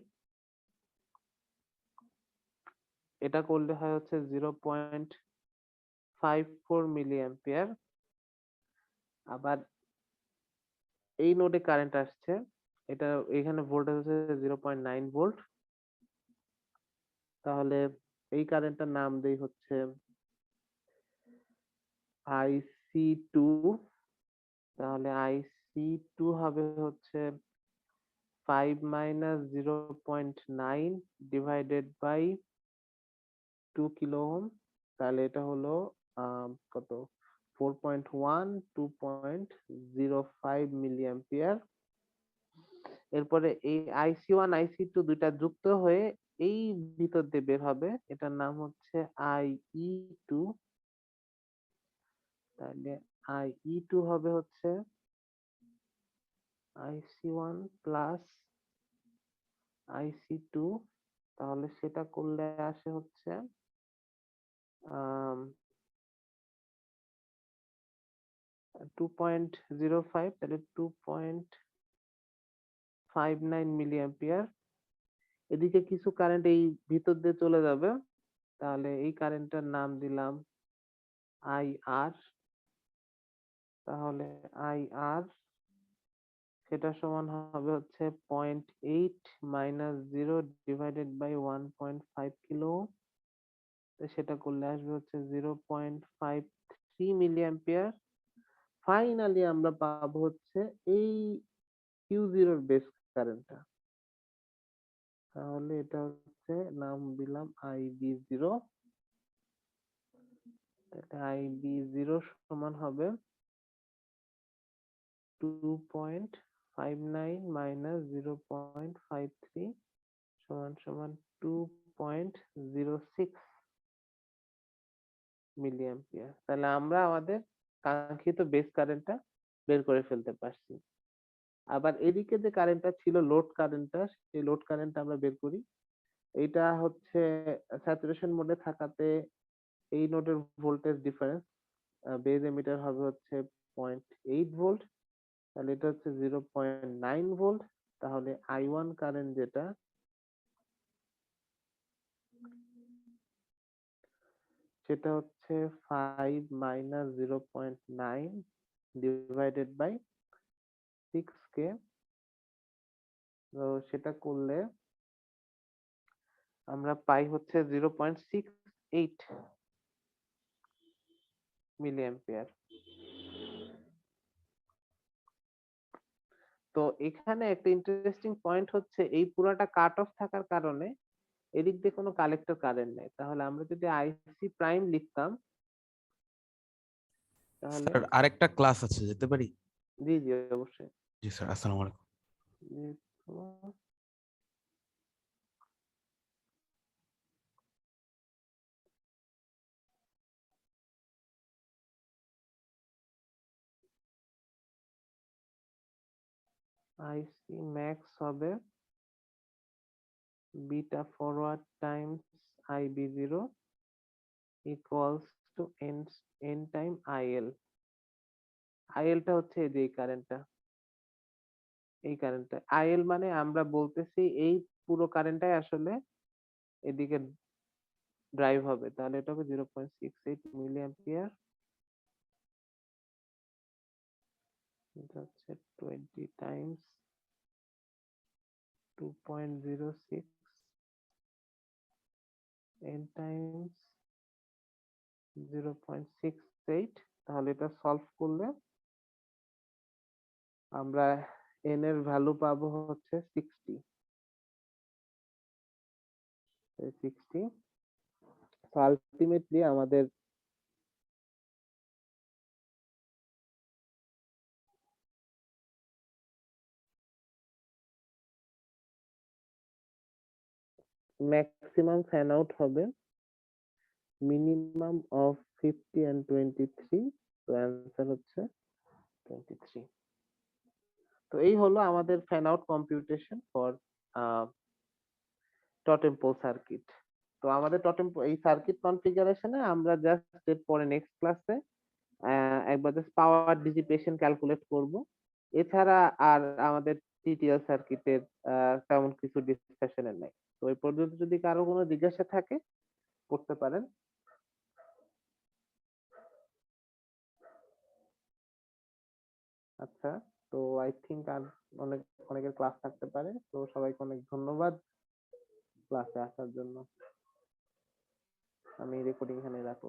Speaker 1: এটা করলে হয় হচ্ছে 0.54 মিলি অ্যাম্পিয়ার। আবার এই নোডে কারেন্ট আসছে, এটা এখানে ভোল্টেজ হচ্ছে 0.9 ভোল্ট। তাহলে এই কারেন্টটার নাম দেই হচ্ছে IC2। তাহলে IC2 হবে হচ্ছে 5 - 0.9 ডিভাইডেড বাই 2 কিলো ওহম। তাহলে এটা হলো কত 4.1 2.05 মিলি অ্যাম্পিয়ার। এরপরে এই IC1 IC2 দুইটা যুক্ত হয়ে এই ভিতর দিয়ে বের হবে, এটার নাম হচ্ছে IE2। তাহলে IE2 হবে হচ্ছে IC1 প্লাস IC2। তাহলে সেটা করলে আসে হচ্ছে 2.05, তাহলে 2.59 মিলি অ্যাম্পিয়ার। এদিকে কিছু কারেন্ট এই ভিতর দিয়ে চলে যাবে, তাহলে এই কারেন্টটার নাম দিলাম IR। তাহলে IR সেটা সমান হবে হচ্ছে 0.8 - 0 ডিভাইডেড বাই 1.5 কিলো। তো সেটা করলে আসবে হচ্ছে 0.53 মিলি অ্যাম্পিয়ার। ফাইনালি আমরা পাবো হচ্ছে এই কিউ জিরোর বেস কারেন্টটা, তাহলে এটা হচ্ছে নাম দিলাম IB0। IB0 সমান হবে 2.59 মাইনাস 0.53 সমান সমান 2.06 মিলি অ্যাম্পিয়ার। তাহলে আমরা আমাদের কাঙ্ক্ষিত বেস কারেন্টটা বের করে ফেলতে পারছি। আবার এদিকে যে কারেন্টটা ছিল লোড কারেন্টটা, সেই লোড কারেন্টটা আমরা বের করি। এইটা হচ্ছে স্যাচুরেশন মোডে থাকাতে এই নোডের ভোল্টেজ ডিফারেন্স বেজ এমিটার হবে হচ্ছে 0.8 ভোল্ট, তাহলে এটা হচ্ছে 0.9 ভোল্ট। তাহলে I1 কারেন্ট যেটা সেটা হচ্ছে 5 মাইনাস 0.9 ডিভাইডেড বাই 6K। তো সেটা করলে আমরা পাই হচ্ছে 0.68 মিলি অ্যাম্পিয়ার। তো এখানে একটা ইন্টারেস্টিং পয়েন্ট হচ্ছে এই পুরাটা কাট অফ থাকার কারণে এদিক দিয়ে কোনো কালেক্টর কারেন্ট নেই। তাহলে আমরা যদি আইসি প্রাইম লিখতাম তাহলে
Speaker 3: স্যার আরেকটা ক্লাস আছে, যেতে পারি?
Speaker 1: জি জি অবশ্যই।
Speaker 3: জি স্যার, আসসালামু আলাইকুম।
Speaker 1: জি, তো আইসি ম্যাক্স হবে beta forward Times IB0 equals to N time IL। IL টা হচ্ছে এই যে এই কারেন্টটা IL মানে আমরা বলতেছি এই পুরো কারেন্টটাই আসলে এদিকে ড্রাইভ হবে, তাহলে এটা হবে 0.68 মিলি অ্যাম্পিয়ার। এটা হচ্ছে 20 টাইমস 2.06 n টাইমস 0.68। তাহলে এটা সলভ করলে আমরা n এর ভ্যালু পাবো হচ্ছে 60। তো আলটিমেটলি আমাদের ম্যাক্সিমাম ফ্যান আউট হবে মিনিমাম অফ 50 and 23। তো অ্যান্সার হচ্ছে 23। তো এই হলো আমাদের fan out computation for totem pole circuit. তো আমাদের এই সার্কিট কনফিগারেশনে আমরা জাস্ট পরে নেক্সট ক্লাসে একবার জাস্ট পাওয়ার ডিসিপেশন ক্যালকুলেট করব। এছাড়া আর আমাদের টিটিএল সার্কিটের তেমন কিছু ডিসকাশনের নাই। তো এই পর্যন্ত যদি কারো কোনো জিজ্ঞাসা থাকে করতে পারেন। আচ্ছা, তো আই থিঙ্ক আর অনেকের ক্লাস থাকতে পারে। তো সবাইকে অনেক ধন্যবাদ ক্লাসে আসার জন্য। আমি রেকর্ডিং এখানে রাখলাম।